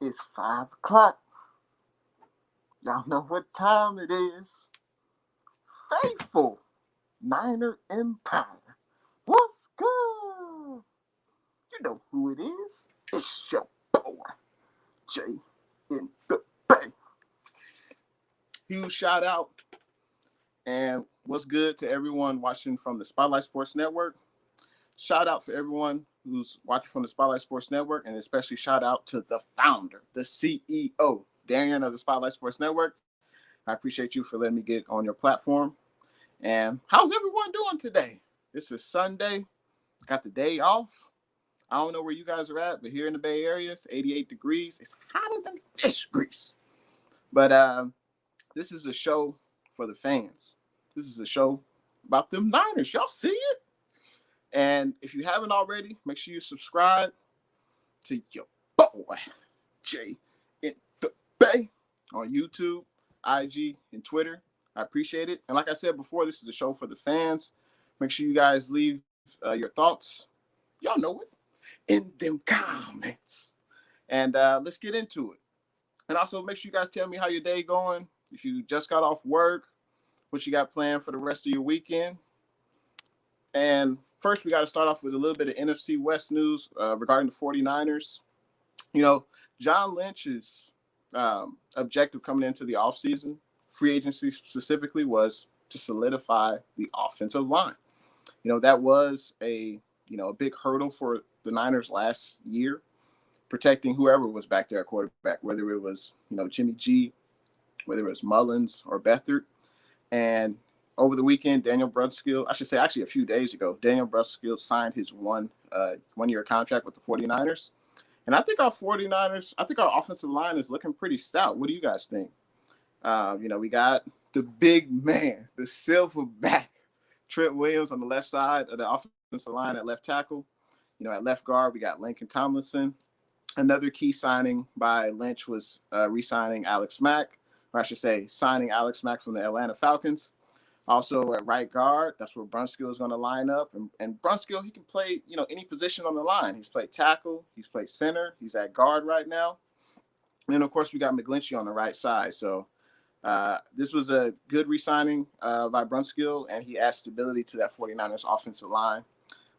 It's 5 o'clock. Y'all know what time it is. Faithful Niner Empire. What's good? You know who it is. It's your boy, Jay in the Bay. Huge shout out and what's good to everyone watching from the Spotlight Sports Network. Shout out for everyone who's watching from the Spotlight Sports Network, and especially shout out to the founder, the CEO, Darian of the Spotlight Sports Network. I appreciate you for letting me get on your platform. And how's everyone doing today? This is Sunday. Got the day off. I don't know where you guys are at, but here in the Bay Area, it's 88 degrees. It's hotter than fish grease. But this is a show for the fans. This is a show about them Niners. Y'all see it? And if you haven't already, make sure you subscribe to your boy, Jay in the Bay, on YouTube, IG, and Twitter. I appreciate it. And like I said before, this is a show for the fans. Make sure you guys leave your thoughts. Y'all know it. In them comments. And let's get into it. And also make sure you guys tell me how your day going. If you just got off work, what you got planned for the rest of your weekend. And first, we got to start off with a little bit of NFC West news regarding the 49ers. You know, John Lynch's objective coming into the offseason, free agency specifically, was to solidify the offensive line. You know, that was a big hurdle for the Niners last year, protecting whoever was back there at quarterback, whether it was, Jimmy G, whether it was Mullins or Beathard. And over the weekend, Daniel Brunskill, I should say actually a few days ago, Daniel Brunskill signed his one-year contract with the 49ers. And I think our offensive line is looking pretty stout. What do you guys think? We got the big man, the silverback, Trent Williams on the left side of the offensive line at left tackle. At left guard, we got Lincoln Tomlinson. Another key signing by Lynch was re-signing Alex Mack, or I should say signing Alex Mack from the Atlanta Falcons. Also at right guard, that's where Brunskill is going to line up. And Brunskill, he can play, any position on the line. He's played tackle. He's played center. He's at guard right now. And then, of course, we got McGlinchey on the right side. So this was a good re-signing by Brunskill, and he adds stability to that 49ers offensive line.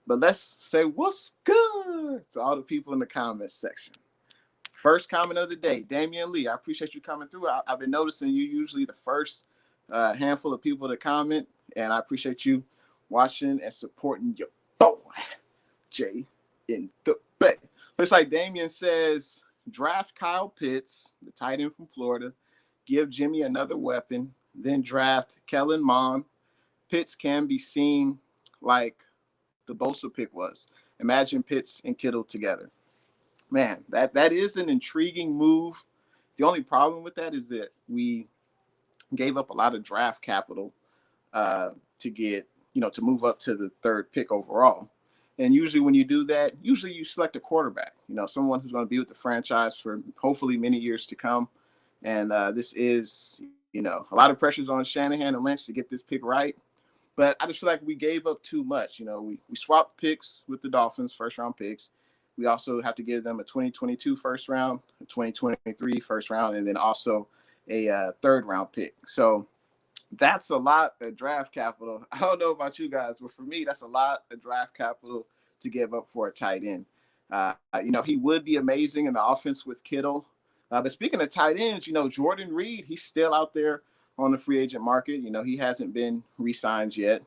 But let's say what's good to all the people in the comments section. First comment of the day, Damian Lee. I appreciate you coming through. I've been noticing you usually the first handful of people to comment, and I appreciate you watching and supporting your boy, Jay in the Bay. Looks like Damian says, draft Kyle Pitts, the tight end from Florida, give Jimmy another weapon, then draft Kellen Mond. Pitts can be seen like the Bosa pick was. Imagine Pitts and Kittle together. Man, that is an intriguing move. The only problem with that is that we gave up a lot of draft capital to get, to move up to the third pick overall. And usually when you do that, you select a quarterback, someone who's going to be with the franchise for hopefully many years to come. And this is, a lot of pressures on Shanahan and Lynch to get this pick right. But I just feel like we gave up too much. We swapped picks with the Dolphins, first-round picks. We also have to give them a 2022 first round, a 2023 first round, and then also a third-round pick. So that's a lot of draft capital. I don't know about you guys, but for me, that's a lot of draft capital to give up for a tight end. He would be amazing in the offense with Kittle. But speaking of tight ends, Jordan Reed, he's still out there on the free agent market. He hasn't been re-signed yet.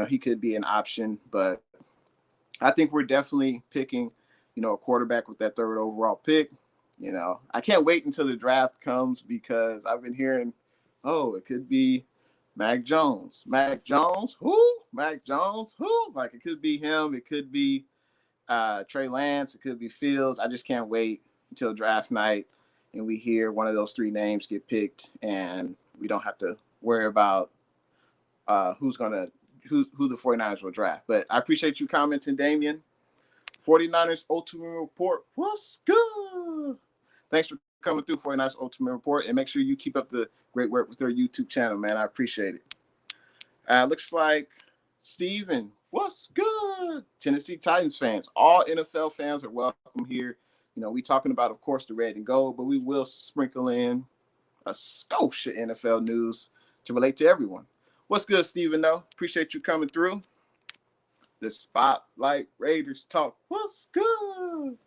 He could be an option, but I think we're definitely picking, a quarterback with that third overall pick. I can't wait until the draft comes because I've been hearing, it could be Mac Jones. Mac Jones? Who? Mac Jones? Who? Like, it could be him. It could be Trey Lance. It could be Fields. I just can't wait until draft night and we hear one of those three names get picked and we don't have to worry about who the 49ers will draft. But I appreciate you commenting, Damian. 49ers Ultimate Report. What's good? Thanks for coming through, 49ers Ultimate Report. And make sure you keep up the great work with their YouTube channel, man. I appreciate it. Looks like Steven. What's good? Tennessee Titans fans. All NFL fans are welcome here We talking about, of course, the red and gold, but we will sprinkle in a skosh of NFL news to relate to everyone. What's good, Stephen? Though, appreciate you coming through. The Spotlight Raiders talk. What's good?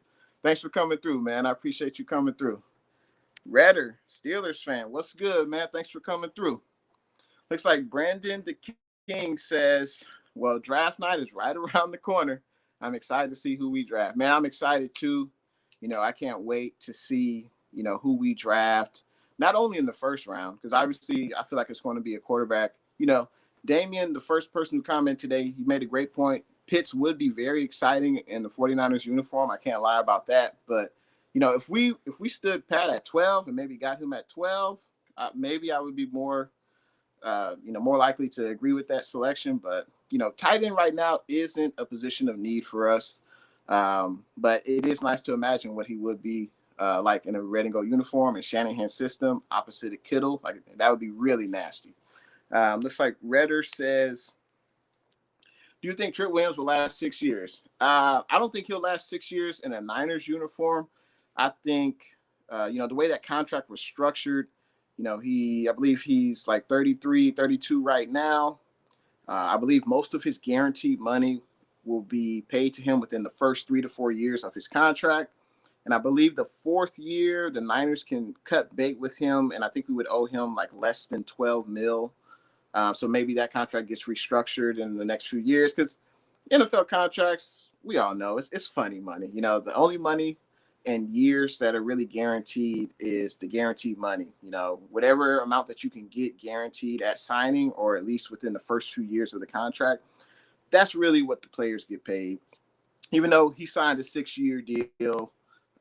Thanks for coming through, man. I appreciate you coming through. Redder, Steelers fan. What's good, man? Thanks for coming through. Looks like Brandon the King says, well, draft night is right around the corner. I'm excited to see who we draft. Man, I'm excited too. I can't wait to see, who we draft, not only in the first round, because obviously I feel like it's going to be a quarterback. Damien, the first person who commented today, he made a great point. Pitts would be very exciting in the 49ers uniform. I can't lie about that. But, if we stood pat at 12 and maybe got him at 12, maybe I would be more more likely to agree with that selection. But, tight end right now isn't a position of need for us. But it is nice to imagine what he would be like in a red and gold uniform and Shanahan's system opposite of Kittle. Like, that would be really nasty. Looks like Redder says, do you think Trent Williams will last 6 years? I don't think he'll last 6 years in a Niners uniform. I think, the way that contract was structured, I believe he's like 33, 32 right now. I believe most of his guaranteed money will be paid to him within the first 3 to 4 years of his contract. And I believe the fourth year, the Niners can cut bait with him. And I think we would owe him like less than 12 mil. So maybe that contract gets restructured in the next few years, because NFL contracts, we all know it's funny money. The only money in years that are really guaranteed is the guaranteed money. Whatever amount that you can get guaranteed at signing, or at least within the first 2 years of the contract, that's really what the players get paid. Even though he signed a 6-year deal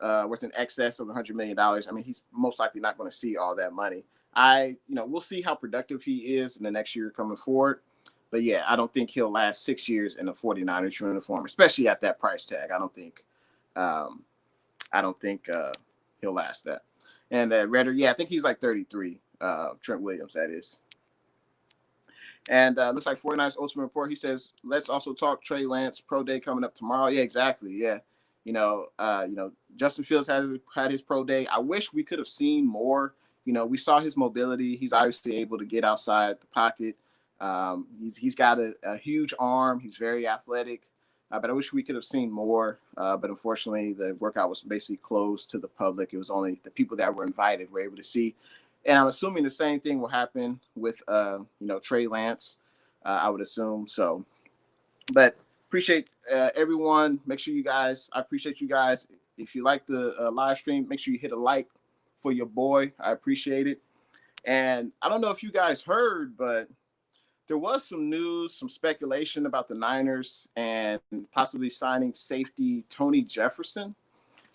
worth in excess of $100 million, I mean, he's most likely not going to see all that money. We'll see how productive he is in the next year coming forward. But yeah, I don't think he'll last 6 years in a 49ers uniform, especially at that price tag. I don't think he'll last that. And Redder, yeah, I think he's like 33. Trent Williams, that is. And looks like 49ers Ultimate Report. He says, let's also talk Trey Lance pro day coming up tomorrow. Yeah, exactly. Yeah. Justin Fields had his pro day. I wish we could have seen more. We saw his mobility. He's obviously able to get outside the pocket. He's got a huge arm. He's very athletic. But I wish we could have seen more. But unfortunately, the workout was basically closed to the public. It was only the people that were invited were able to see. And I'm assuming the same thing will happen with, Trey Lance, I would assume. So, but appreciate everyone. Make sure I appreciate you guys. If you like the live stream, make sure you hit a like for your boy. I appreciate it. And I don't know if you guys heard, but there was some news, some speculation about the Niners and possibly signing safety Tony Jefferson.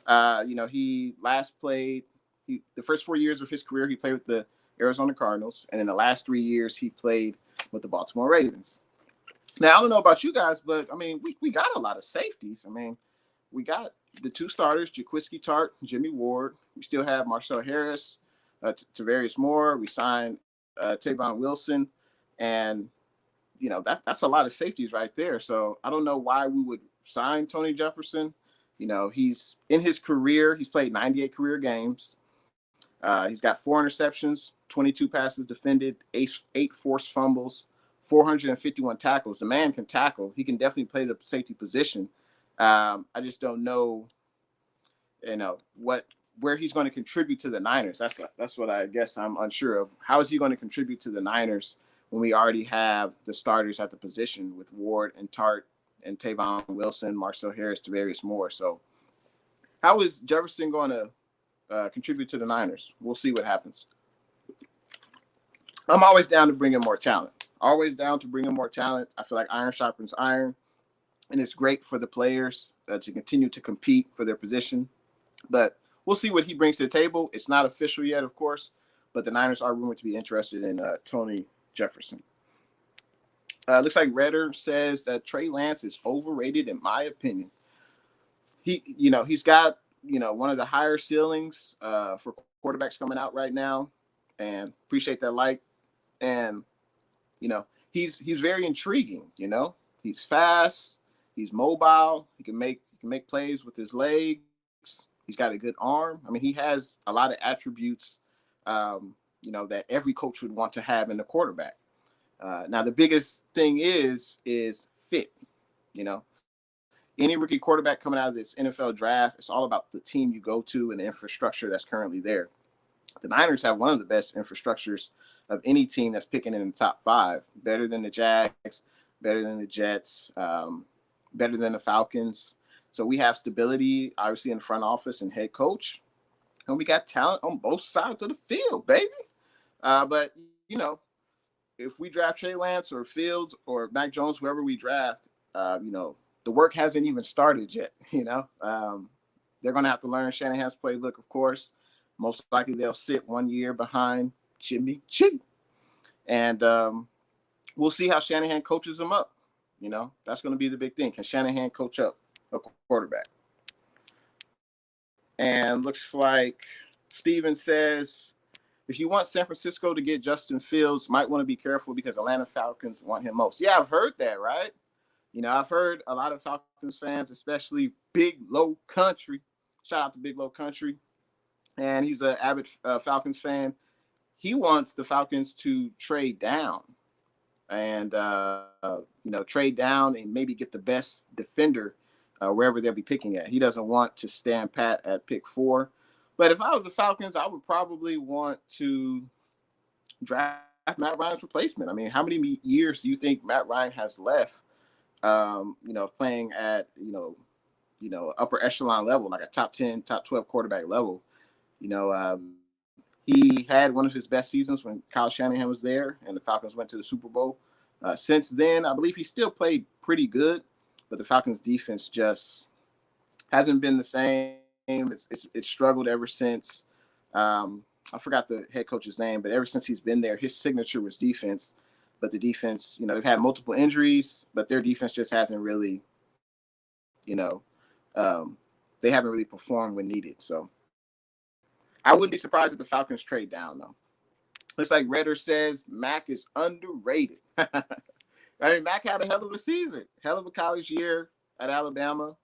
He last played the first 4 years of his career, he played with the Arizona Cardinals. And in the last 3 years, he played with the Baltimore Ravens. Now, I don't know about you guys, but, I mean, we got a lot of safeties. I mean, we got the two starters, Jaquiski Tart, Jimmy Ward. We still have Marcel Harris, Tavarius Moore. We signed Tavon Wilson. And, that's a lot of safeties right there. So I don't know why we would sign Tony Jefferson. He's in his career, he's played 98 career games. He's got 4 interceptions, 22 passes defended, 8 forced fumbles, 451 tackles. The man can tackle. He can definitely play the safety position. I just don't know, where he's going to contribute to the Niners. That's what I guess I'm unsure of. How is he going to contribute to the Niners when we already have the starters at the position with Ward and Tart and Tavon Wilson, Marcel Harris, Tavarius Moore? So how is Jefferson going to contribute to the Niners? We'll see what happens. I'm always down to bring in more talent. Always down to bring in more talent. I feel like iron sharpens iron, and it's great for the players to continue to compete for their position. But we'll see what he brings to the table. It's not official yet, of course, but the Niners are rumored to be interested in Tony Jefferson. Looks like Redder says that Trey Lance is overrated, in my opinion. He's got one of the higher ceilings for quarterbacks coming out right now, and appreciate that like. And he's very intriguing. He's fast, he's mobile, he can make plays with his legs. He's got a good arm. I mean, he has a lot of attributes, that every coach would want to have in the quarterback. Now, the biggest thing is fit. You know, any rookie quarterback coming out of this NFL draft, it's all about the team you go to and the infrastructure that's currently there. The Niners have one of the best infrastructures of any team that's picking in the top 5, better than the Jags, better than the Jets, better than the Falcons. So we have stability, obviously, in the front office and head coach. And we got talent on both sides of the field, baby. But, if we draft Trey Lance or Fields or Mac Jones, whoever we draft, the work hasn't even started yet, They're going to have to learn Shanahan's playbook, of course. Most likely they'll sit 1 year behind Jimmy G. And we'll see how Shanahan coaches them up. That's going to be the big thing. Can Shanahan coach up a quarterback? And looks like Steven says, if you want San Francisco to get Justin Fields, might want to be careful because Atlanta Falcons want him most. Yeah, I've heard that, right? I've heard a lot of Falcons fans, especially Big Low Country. Shout out to Big Low Country. And he's an avid Falcons fan. He wants the Falcons to trade down and, trade down and maybe get the best defender wherever they'll be picking at. He doesn't want to stand pat at pick 4. But if I was the Falcons, I would probably want to draft Matt Ryan's replacement. I mean, how many years do you think Matt Ryan has left, playing at, upper echelon level, like a top 10, top 12 quarterback level? He had one of his best seasons when Kyle Shanahan was there and the Falcons went to the Super Bowl. Since then, I believe he still played pretty good, but the Falcons defense just hasn't been the same. It's struggled ever since. I forgot the head coach's name, but ever since he's been there, his signature was defense. But the defense, they've had multiple injuries, but their defense just hasn't really, they haven't really performed when needed. So I wouldn't be surprised if the Falcons trade down, though. Looks like Redder says Mac is underrated. I mean, Mac had a hell of a season, hell of a college year at Alabama.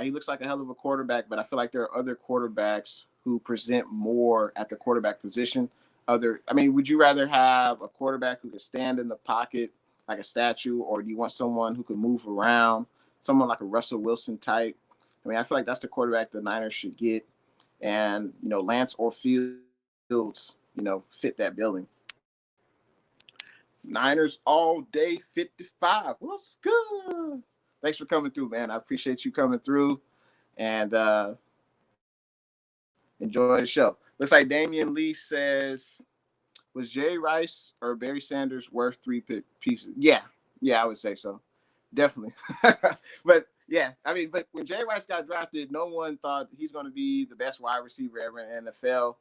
He looks like a hell of a quarterback, but I feel like there are other quarterbacks who present more at the quarterback position. Would you rather have a quarterback who can stand in the pocket like a statue, or do you want someone who can move around, someone like a Russell Wilson type? I feel like that's the quarterback the Niners should get. And, Lance or Fields, fit that billing. Niners all day 55. What's good? Thanks for coming through, man. I appreciate you coming through and enjoy the show. Looks like Damian Lee says, was Jay Rice or Barry Sanders worth 3 pieces? Yeah, I would say so. Definitely. But yeah, but when Jay Rice got drafted, no one thought he's going to be the best wide receiver ever in the NFL.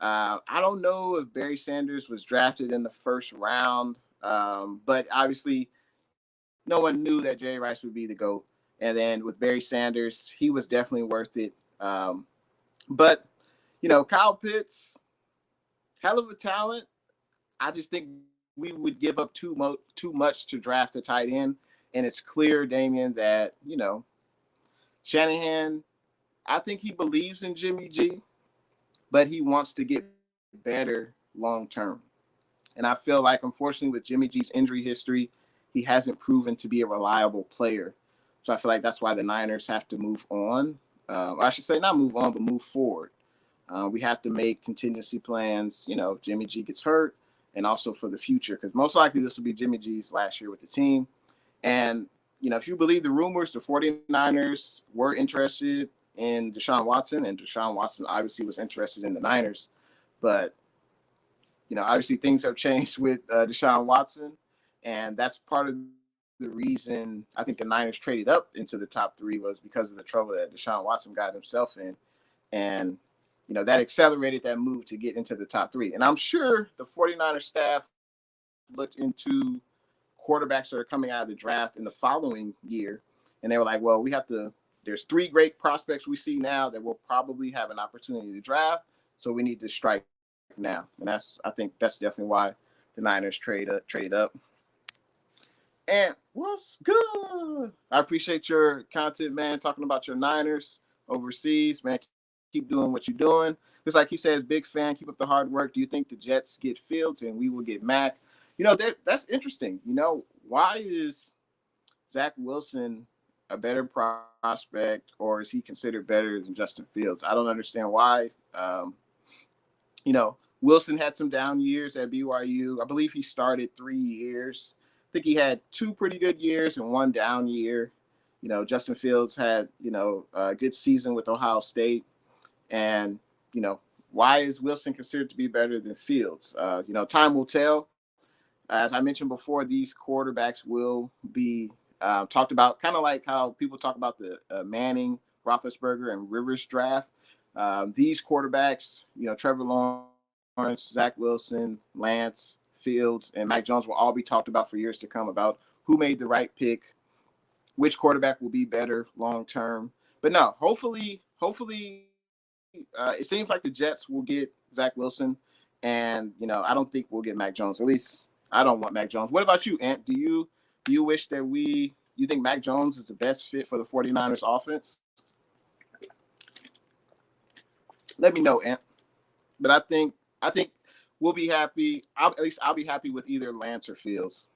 I don't know if Barry Sanders was drafted in the first round, but obviously no one knew that Jay Rice would be the GOAT. And then with Barry Sanders, he was definitely worth it. But, Kyle Pitts, hell of a talent. I just think we would give up too much to draft a tight end. And it's clear, Damian, that, Shanahan, I think he believes in Jimmy G, but he wants to get better long term. And I feel like, unfortunately, with Jimmy G's injury history, he hasn't proven to be a reliable player. So I feel like that's why the Niners have to move on. I should say not move on, but move forward. We have to make contingency plans. Jimmy G gets hurt, and also for the future, because most likely this will be Jimmy G's last year with the team. And, if you believe the rumors, the 49ers were interested in Deshaun Watson, and Deshaun Watson obviously was interested in the Niners. But, obviously things have changed with Deshaun Watson, and that's part of the reason I think the Niners traded up into the top 3 was because of the trouble that Deshaun Watson got himself in. And, that accelerated that move to get into the top 3. And I'm sure the 49ers staff looked into quarterbacks that are coming out of the draft in the following year. And they were like, well, there's 3 great prospects we see now that will probably have an opportunity to draft. So we need to strike now. And I think that's definitely why the Niners trade up. And what's good? I appreciate your content, man, talking about your Niners overseas, man. keep doing what you're doing. Just like he says, big fan, keep up the hard work. Do you think the Jets get Fields and we will get Mac? That's interesting. Why is Zach Wilson a better prospect, or is he considered better than Justin Fields? I don't understand why. Wilson had some down years at BYU. I believe he started 3 years. I think he had 2 pretty good years and 1 down year. Justin Fields had, a good season with Ohio State. And, why is Wilson considered to be better than Fields? Time will tell. As I mentioned before, these quarterbacks will be talked about, kind of like how people talk about the Manning, Roethlisberger, and Rivers draft. These quarterbacks, Trevor Lawrence, Zach Wilson, Lance, Fields, and Mac Jones will all be talked about for years to come about who made the right pick, which quarterback will be better long term. But no, hopefully, it seems like the Jets will get Zach Wilson, and I don't think we'll get Mac Jones. At least I don't want Mac Jones. What about you, Ant? Do you wish that you think Mac Jones is the best fit for the 49ers offense? Let me know, Ant. But I think we'll be happy. I'll be happy with either Lance or Fields.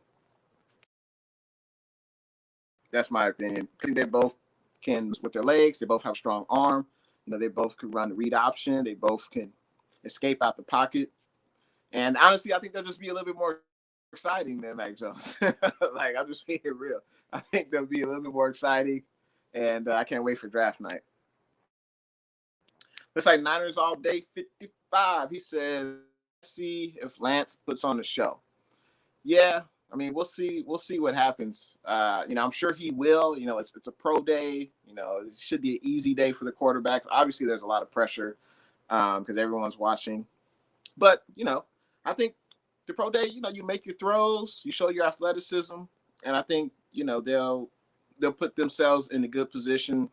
That's my opinion. I think they both can with their legs. They both have a strong arm. They both can run the read option. They both can escape out the pocket. And honestly, I think they'll just be a little bit more exciting than Mac Jones. Like, I'm just being real. I think they'll be a little bit more exciting, and I can't wait for draft night. Looks like Niners all day 55. He says, see if Lance puts on the show. Yeah, I mean, we'll see what happens. I'm sure he will. It's a pro day. It should be an easy day for the quarterbacks. Obviously, there's a lot of pressure because everyone's watching. But, I think the pro day, you make your throws, you show your athleticism, and I think, they'll put themselves in a good position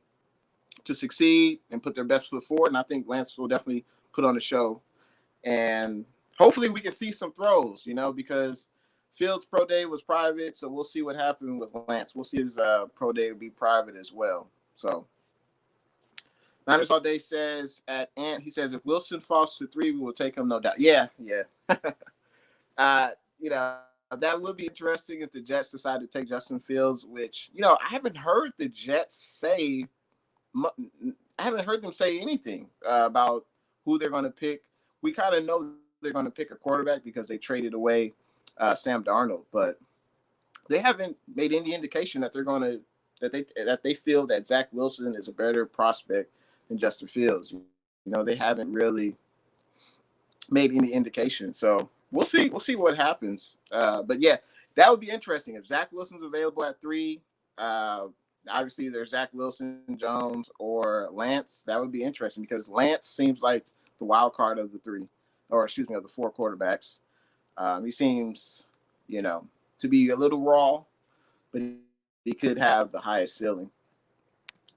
to succeed and put their best foot forward. And I think Lance will definitely put on the show. And hopefully we can see some throws, because Fields' pro day was private, so we'll see what happens with Lance. We'll see his pro day will be private as well. So Niners all day says at Ant, he says, if Wilson falls to 3, we will take him, no doubt. Yeah. That would be interesting if the Jets decide to take Justin Fields, which, I haven't heard the Jets say – I haven't heard them say anything about who they're going to pick. We kind of know they're going to pick a quarterback because they traded away Sam Darnold, but they haven't made any indication that they're going to that they feel that Zach Wilson is a better prospect than Justin Fields. They haven't really made any indication. So we'll see what happens. But yeah, that would be interesting if Zach Wilson's available at 3. Obviously, there's Zach Wilson, Jones, or Lance. That would be interesting because Lance seems like the wild card of the 3, or excuse me, of the 4 quarterbacks. He seems, to be a little raw, but he could have the highest ceiling.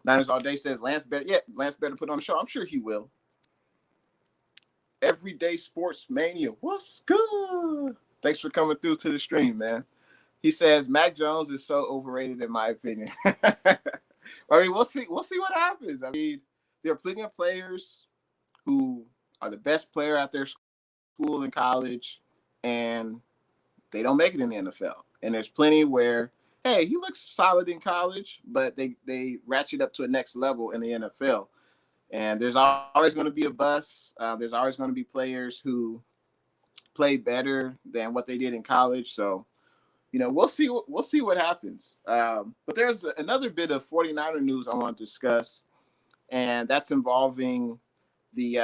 Niners all day says Lance better put on the show. I'm sure he will. Everyday Sports Mania, what's good? Thanks for coming through to the stream, man. He says Mac Jones is so overrated, in my opinion. I mean, we'll see what happens. I mean, there are plenty of players who are the best player at their school and college, and they don't make it in the NFL. And there's plenty where, hey, he looks solid in college, but they ratchet up to a next level in the NFL. And there's always going to be a bust. There's always going to be players who play better than what they did in college. So, we'll see what happens. But there's another bit of 49er news I want to discuss, and that's involving the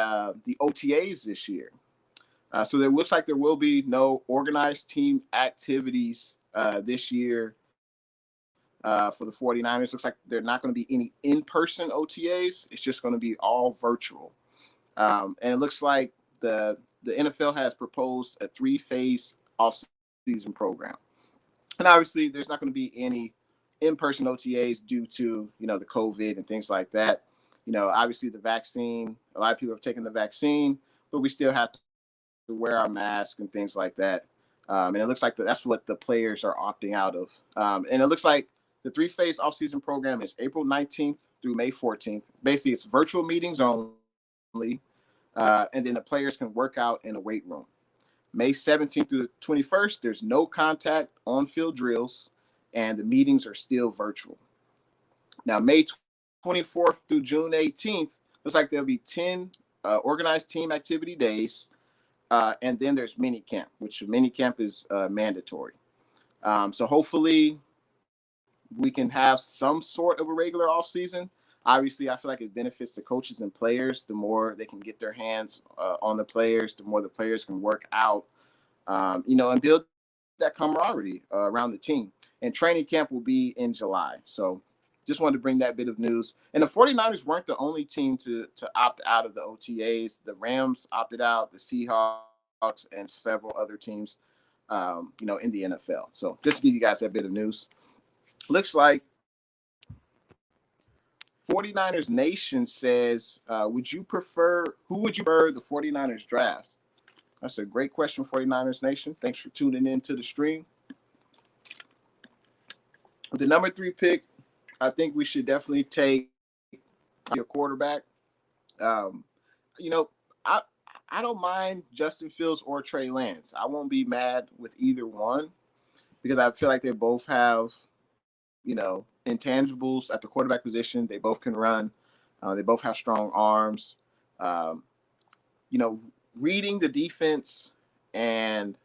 OTAs this year. So it looks like there will be no organized team activities this year for the 49ers. Looks like there are not going to be any in-person OTAs. It's just going to be all virtual. And it looks like the NFL has proposed a 3-phase off-season program. And obviously, there's not going to be any in-person OTAs due to, the COVID and things like that. Obviously, the vaccine, a lot of people have taken the vaccine, but we still have to wear our mask and things like that. And it looks like that's what the players are opting out of. And it looks like the 3-phase off-season program is April 19th through May 14th. Basically, it's virtual meetings only. and then the players can work out in a weight room. May 17th through the 21st, there's no contact on-field drills, and the meetings are still virtual. Now, May 24th through June 18th, looks like there'll be 10 organized team activity days, and then there's mini camp, which mini camp is mandatory. So hopefully we can have some sort of a regular off season. Obviously, I feel like it benefits the coaches and players. The more they can get their hands on the players, the more the players can work out, and build that camaraderie around the team. And training camp will be in July. So just wanted to bring that bit of news. And the 49ers weren't the only team to opt out of the OTAs. The Rams opted out, the Seahawks, and several other teams, in the NFL. So just to give you guys that bit of news. Looks like 49ers Nation says, who would you prefer the 49ers draft? That's a great question, 49ers Nation. Thanks for tuning in to the stream. With the number 3 pick, I think we should definitely take a quarterback. I don't mind Justin Fields or Trey Lance. I won't be mad with either one because I feel like they both have, intangibles at the quarterback position. They both can run. They both have strong arms. Reading the defense and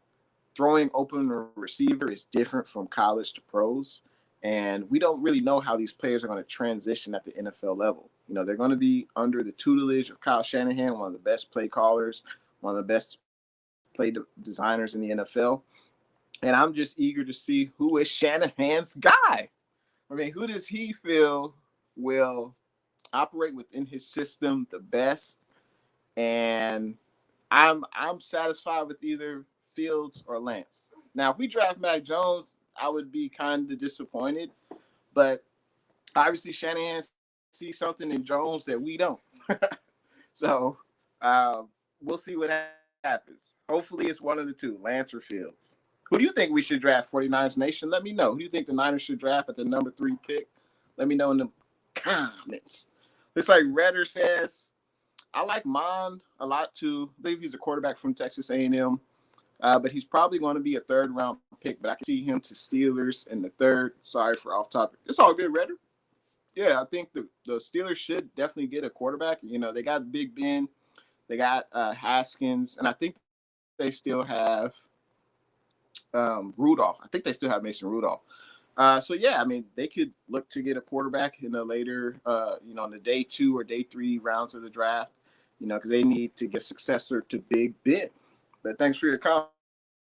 throwing open a receiver is different from college to pros. And we don't really know how these players are going to transition at the NFL level. They're going to be under the tutelage of Kyle Shanahan, one of the best play callers, one of the best play designers in the NFL. And I'm just eager to see who is Shanahan's guy. I mean, who does he feel will operate within his system the best? And I'm satisfied with either Fields or Lance. Now, if we draft Mac Jones, I would be kind of disappointed. But obviously, Shanahan sees something in Jones that we don't. So we'll see what happens. Hopefully, it's one of the two, Lance or Fields. Who do you think we should draft, 49ers Nation? Let me know. Who do you think the Niners should draft at the number 3 pick? Let me know in the comments. Looks like Redder says, I like Mond a lot too. I believe he's a quarterback from Texas A&M. But he's probably going to be a 3rd-round pick. But I can see him to Steelers in the 3rd. Sorry for off topic. It's all good, Redder. Yeah, I think the Steelers should definitely get a quarterback. They got Big Ben. They got Haskins. And I think they still have Rudolph. I think they still have Mason Rudolph. They could look to get a quarterback in the later, in the day 2 or day 3 rounds of the draft, because they need to get a successor to Big Ben. But thanks for your comment,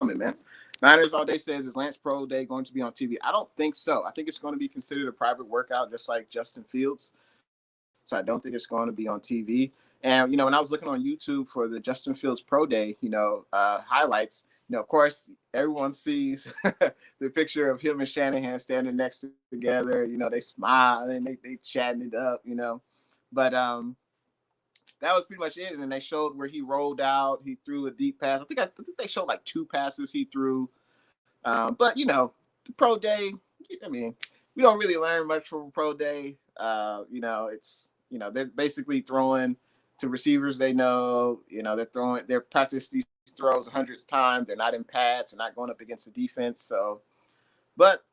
man. Niners All Day says, is Lance Pro Day going to be on TV? I don't think so. I think it's going to be considered a private workout, just like Justin Fields. So I don't think it's going to be on TV. And, when I was looking on YouTube for the Justin Fields Pro Day, highlights, of course, everyone sees the picture of him and Shanahan standing next together. They smile and they chatting it up, But that was pretty much it. And then they showed where he rolled out. He threw a deep pass. I think they showed like 2 passes he threw. But, the Pro Day, we don't really learn much from Pro Day. They're basically throwing to receivers they know. They're practice these throws hundreds of times. They're not in pads. They're not going up against the defense. So, but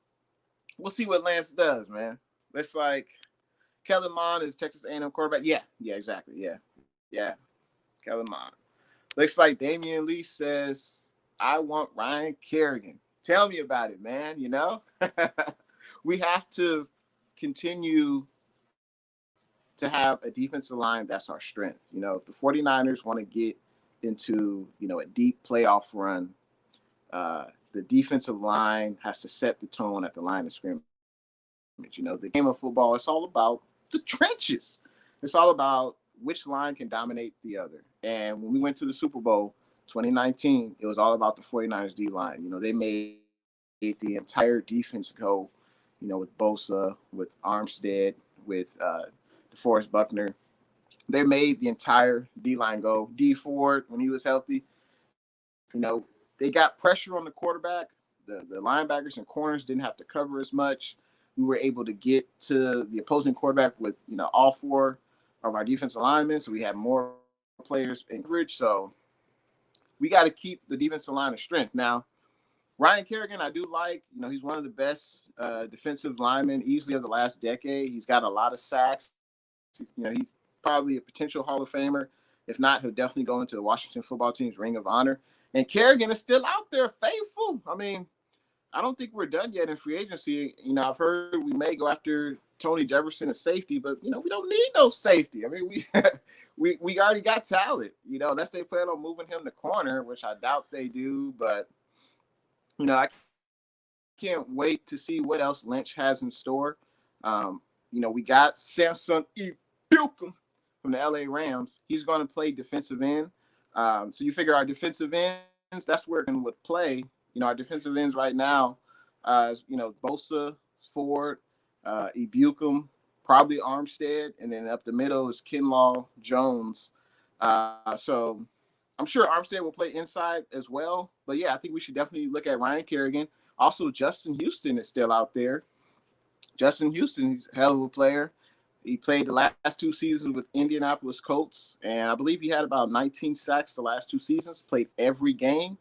we'll see what Lance does, man. It's like Kellen Mond is Texas A&M quarterback. Yeah, exactly. Yeah. Kellen Mond. Looks like Damian Lee says, I want Ryan Kerrigan. Tell me about it, man. We have to continue to have a defensive line that's our strength. If the 49ers want to get into, a deep playoff run, the defensive line has to set the tone at the line of scrimmage. The game of football, it's all about the trenches. It's all about which line can dominate the other. And when we went to the Super Bowl 2019, it was all about the 49ers D-line. They made the entire defense go, with Bosa, with Armstead, with DeForest Buckner. They made the entire D-line go. D Ford, when he was healthy, they got pressure on the quarterback. The linebackers and corners didn't have to cover as much. We were able to get to the opposing quarterback with, all 4 of our defensive linemen. So we had more players in coverage. So we got to keep the defensive line of strength. Now, Ryan Kerrigan, I do like. He's one of the best defensive linemen easily of the last decade. He's got a lot of sacks. He's probably a potential Hall of Famer. If not, he'll definitely go into the Washington football team's Ring of Honor. And Kerrigan is still out there, faithful. I mean, I don't think we're done yet in free agency. I've heard we may go after Tony Jefferson as safety, but we don't need no safety. I mean, we already got talent. Unless they plan on moving him to corner, which I doubt they do. But I can't wait to see what else Lynch has in store. We got Samson Ibukum from the LA Rams. He's going to play defensive end. So you figure our defensive ends, that's where it would play. Our defensive ends right now, Bosa, Ford, Ibukum, probably Armstead, and then up the middle is Kinlaw, Jones. So I'm sure Armstead will play inside as well. But, yeah, I think we should definitely look at Ryan Kerrigan. Also, Justin Houston is still out there. Justin Houston, he's a hell of a player. He played the last 2 seasons with Indianapolis Colts, and I believe he had about 19 sacks the last 2 seasons, played every game.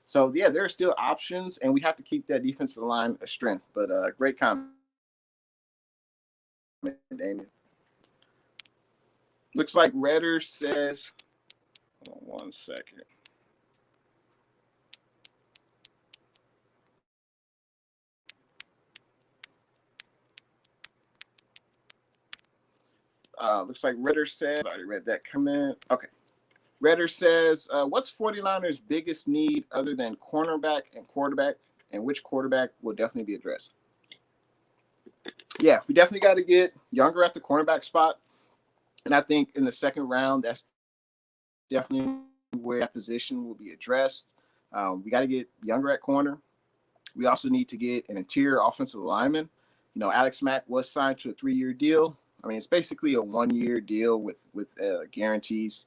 So, yeah, there are still options, and we have to keep that defensive line a strength. But great comment, Damien. Looks like Redder says, hold on 1 second. Looks like Redder says, I already read that comment. Okay. Redder says, what's 49ers' biggest need other than cornerback and quarterback, and which quarterback will definitely be addressed? Yeah, we definitely got to get younger at the cornerback spot. And I think in the second round, that's definitely where that position will be addressed. We got to get younger at corner. We also need to get an interior offensive lineman. Alex Mack was signed to a 3-year deal. I mean, it's basically a 1-year deal with guarantees.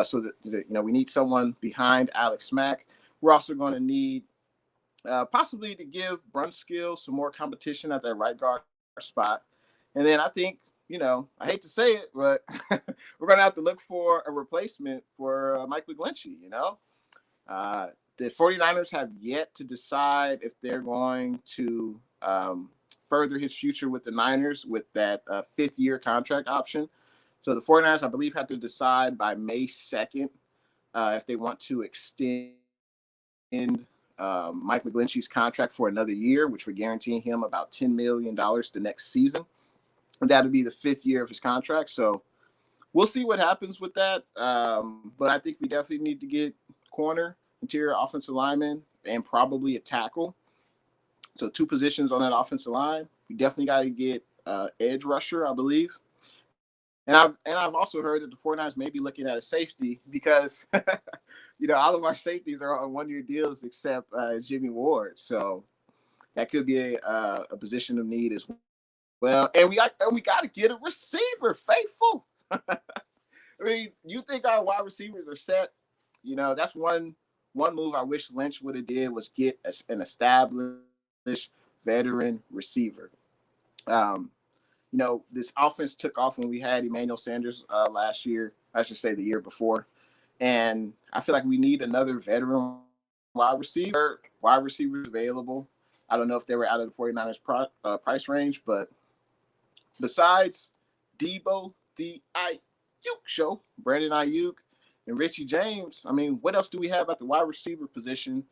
So that we need someone behind Alex Mack. We're also going to need possibly to give Brunskill some more competition at that right guard spot. And then I think, I hate to say it, but we're going to have to look for a replacement for Mike McGlinchey. The 49ers have yet to decide if they're going to further his future with the Niners with that 5th-year contract option. So the 49ers, I believe, have to decide by May 2nd if they want to extend Mike McGlinchey's contract for another year, which would guarantee him about $10 million the next season. And that would be the 5th year of his contract. So we'll see what happens with that. But I think we definitely need to get corner, interior offensive lineman, and probably a tackle. So 2 positions on that offensive line. We definitely got to get edge rusher, I believe. And I've also heard that the 49ers may be looking at a safety because, all of our safeties are on 1-year deals except Jimmy Ward. So that could be a position of need as well. And we got to get a receiver, faithful. I mean, you think our wide receivers are set? That's one move I wish Lynch would have did was get an established veteran receiver. This offense took off when we had Emmanuel Sanders last year. I should say the year before. And I feel like we need another veteran wide receiver. Wide receivers available. I don't know if they were out of the 49ers price range, but besides Debo, the Ayuk show, Brandon Ayuk, and Richie James, I mean, what else do we have at the wide receiver position?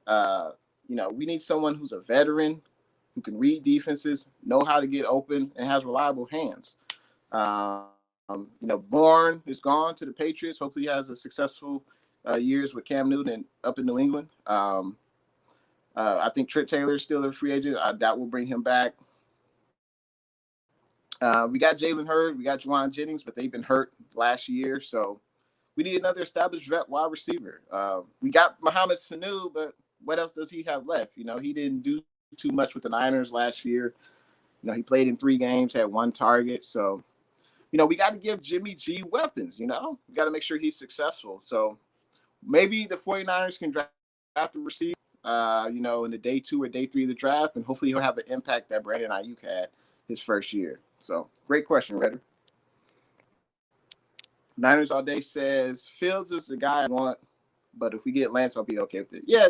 We need someone who's a veteran, who can read defenses, know how to get open, and has reliable hands. Bourne is gone to the Patriots. Hopefully he has a successful years with Cam Newton up in New England. I think Trent Taylor is still a free agent. I doubt we'll bring him back. We got Jalen Hurd. We got Juwan Jennings, but they've been hurt last year. So we need another established vet wide receiver. We got Mohamed Sanu, but what else does he have left? He didn't do too much with the Niners last year. He played in 3 games, had 1 target. So, we got to give Jimmy G weapons, we got to make sure he's successful. So maybe the 49ers can draft a receiver, in the day 2 or day 3 of the draft, and hopefully he'll have an impact that Brandon Ayuk had his first year. So great question, Redder. Niners All Day says Fields is the guy I want, but if we get Lance, I'll be okay with it. Yeah,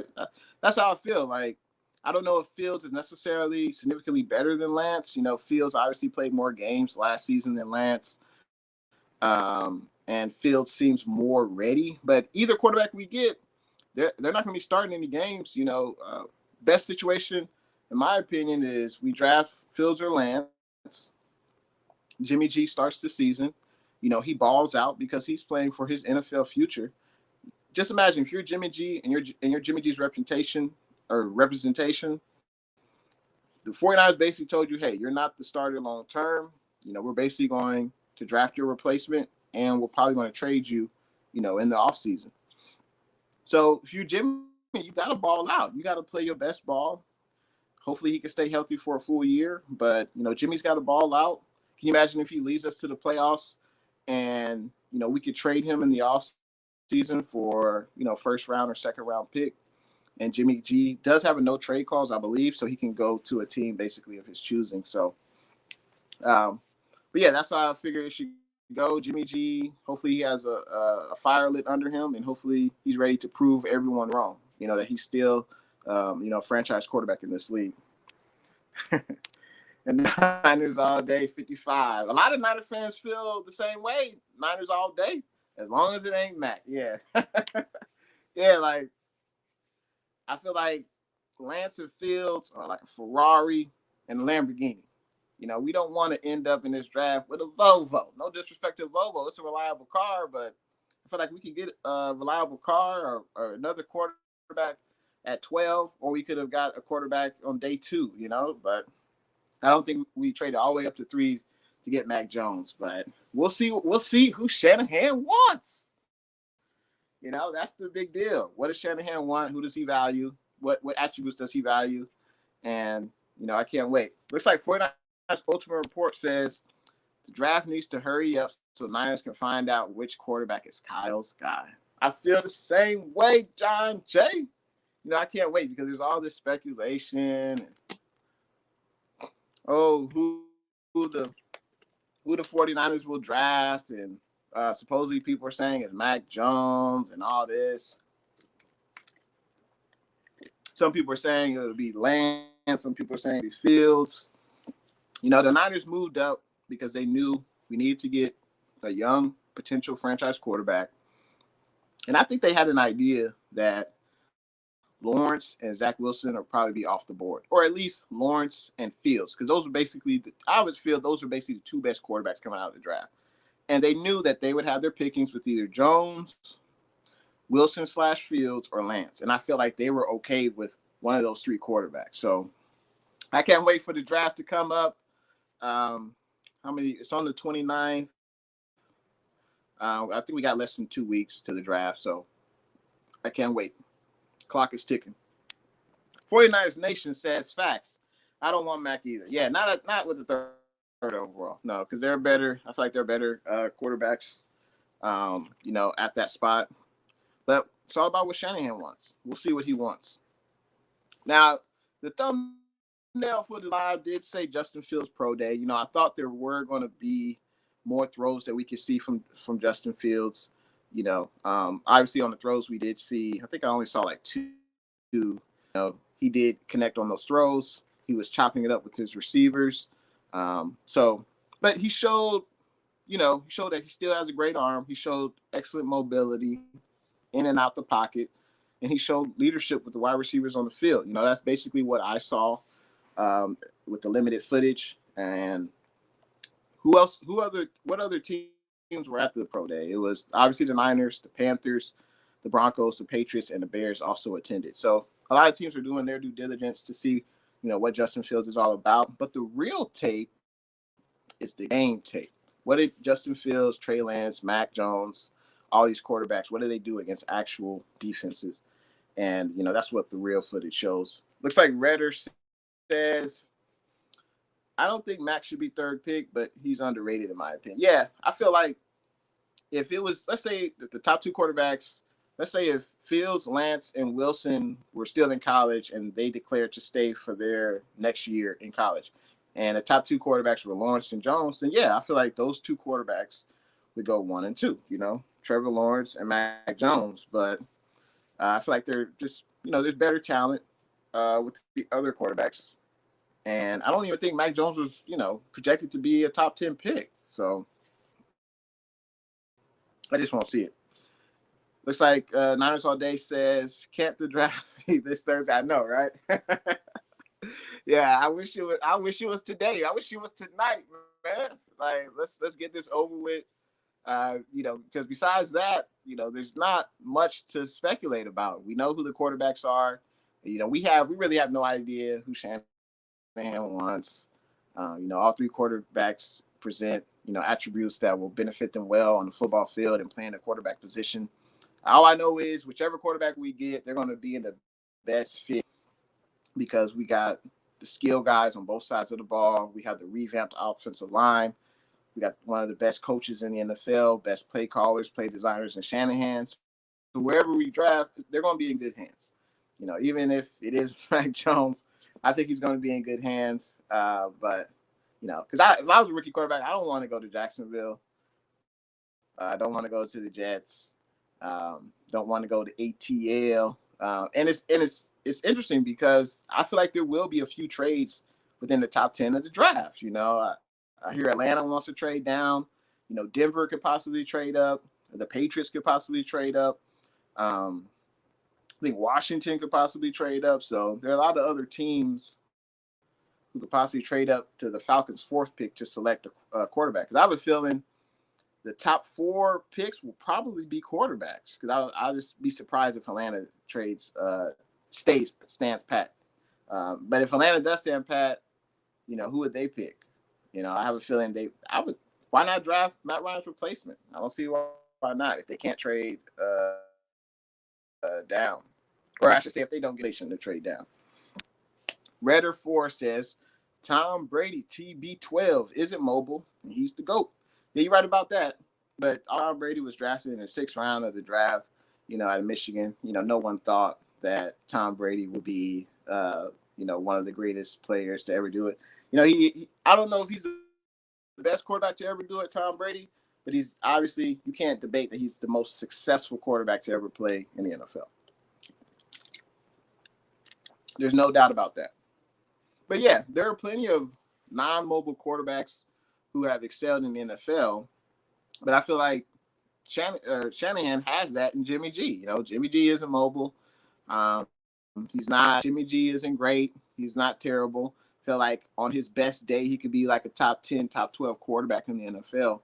that's how I feel. Like, I don't know if Fields is necessarily significantly better than Lance. Fields obviously played more games last season than Lance. And Fields seems more ready. But either quarterback we get, they're not going to be starting any games. Best situation, in my opinion, is we draft Fields or Lance. Jimmy G starts the season. He balls out because he's playing for his NFL future. Just imagine if you're Jimmy G and your Jimmy G's representation, the 49ers basically told you, hey, you're not the starter long term. We're basically going to draft your replacement, and we're probably going to trade you, in the offseason. So if you're Jimmy, you got to ball out. You got to play your best ball. Hopefully he can stay healthy for a full year. But, Jimmy's got to ball out. Can you imagine if he leads us to the playoffs and, we could trade him in the offseason for, first round or second round pick? And Jimmy G does have a no trade clause, I believe, so he can go to a team basically of his choosing. So, but yeah, that's how I figure it should go. Jimmy G, hopefully he has a fire lit under him, and hopefully he's ready to prove everyone wrong, that he's still, franchise quarterback in this league. And Niners All Day 55. A lot of Niner fans feel the same way. Niners All Day, as long as it ain't Mac. Yeah. Yeah, like, I feel like Lance and Fields are like a Ferrari and a Lamborghini. We don't want to end up in this draft with a Volvo. No disrespect to Volvo. It's a reliable car, but I feel like we could get a reliable car or another quarterback at 12, or we could have got a quarterback on day 2, but I don't think we traded all the way up to 3 to get Mac Jones. But we'll see. We'll see who Shanahan wants. That's the big deal. What does Shanahan want? Who does he value? What attributes does he value? And, I can't wait. Looks like 49ers Ultimate Report says the draft needs to hurry up so Niners can find out which quarterback is Kyle's guy. I feel the same way, John Jay. I can't wait because there's all this speculation. And, who the 49ers will draft, and supposedly people are saying it's Mac Jones and all this. Some people are saying it'll be Lance. Some people are saying it'll be Fields. The Niners moved up because they knew we needed to get a young potential franchise quarterback. And I think they had an idea that Lawrence and Zach Wilson will probably be off the board, or at least Lawrence and Fields, because those are basically, I would feel those are basically the 2 best quarterbacks coming out of the draft. And they knew that they would have their pickings with either Jones, Wilson/Fields, or Lance. And I feel like they were okay with one of those 3 quarterbacks. So I can't wait for the draft to come up. It's on the 29th. I think we got less than 2 weeks to the draft. So I can't wait. Clock is ticking. 49ers Nation says facts. I don't want Mac either. Yeah, not with the third overall. No, because they're better. I feel like they're better quarterbacks, at that spot. But it's all about what Shanahan wants. We'll see what he wants. Now, the thumbnail for the live did say Justin Fields Pro Day. I thought there were going to be more throws that we could see from Justin Fields. Obviously on the throws we did see, I think I only saw like 2. He did connect on those throws. He was chopping it up with his receivers. But he showed that he still has a great arm. He showed excellent mobility in and out the pocket, and he showed leadership with the wide receivers on the field. That's basically what I saw with the limited footage. And what other teams were at the Pro Day? It was obviously the Niners, the Panthers, the Broncos, the Patriots, and the Bears also attended. So a lot of teams are doing their due diligence to see, what Justin Fields is all about. But the real tape is the game tape. What did Justin Fields, Trey Lance, Mac Jones, all these quarterbacks, what do they do against actual defenses? And, that's what the real footage shows. Looks like Redder says, I don't think Mac should be 3rd pick, but he's underrated in my opinion. Yeah, I feel like if it was, let's say that the top 2 quarterbacks, let's say if Fields, Lance, and Wilson were still in college and they declared to stay for their next year in college, and the top 2 quarterbacks were Lawrence and Jones, then yeah, I feel like those 2 quarterbacks we go 1 and 2. Trevor Lawrence and Mac Jones, but I feel like they're just there's better talent with the other quarterbacks, and I don't even think Mac Jones was projected to be a top 10 pick. So I just won't see it. Looks like Niners All Day says, can't the draft be this Thursday? I know, right? Yeah, I wish it was. I wish it was today. I wish it was tonight, man. Like, let's get this over with. Because besides that, there's not much to speculate about. We know who the quarterbacks are. We really have no idea who Shanahan wants. All three quarterbacks present, attributes that will benefit them well on the football field and playing the quarterback position. All I know is whichever quarterback we get, they're going to be in the best fit because we got the skill guys on both sides of the ball. We have the revamped offensive line. We got one of the best coaches in the NFL, best play callers, play designers, and Shanahan. So wherever we draft, they're going to be in good hands. Even if it is Mac Jones, I think he's going to be in good hands. But because if I was a rookie quarterback, I don't want to go to Jacksonville. I don't want to go to the Jets. Don't want to go to ATL. And it's interesting because I feel like there will be a few trades within the top 10 of the draft. I hear Atlanta wants to trade down. Denver could possibly trade up. The Patriots could possibly trade up. I think Washington could possibly trade up. So there are a lot of other teams who could possibly trade up to the Falcons' 4th pick to select a quarterback. Because I have a feeling the top 4 picks will probably be quarterbacks. Because I'll just be surprised if Atlanta stands pat. But if Atlanta does stand pat, who would they pick? I have a feeling why not draft Matt Ryan's replacement? I don't see why not if they can't trade down. Or I should say if they don't get to trade down. Redder 4 says, Tom Brady, TB12, isn't mobile, and he's the GOAT. Yeah, you're right about that. But Tom Brady was drafted in the 6th round of the draft, out of Michigan. No one thought that Tom Brady would be, one of the greatest players to ever do it. I don't know if he's the best quarterback to ever do it, Tom Brady, but he's obviously, you can't debate that he's the most successful quarterback to ever play in the NFL. There's no doubt about that. But yeah, there are plenty of non-mobile quarterbacks who have excelled in the NFL, but I feel like Shanahan has that in Jimmy G. Jimmy G isn't mobile. Jimmy G isn't great. He's not terrible. I feel like on his best day, he could be like a top 10, top 12 quarterback in the NFL.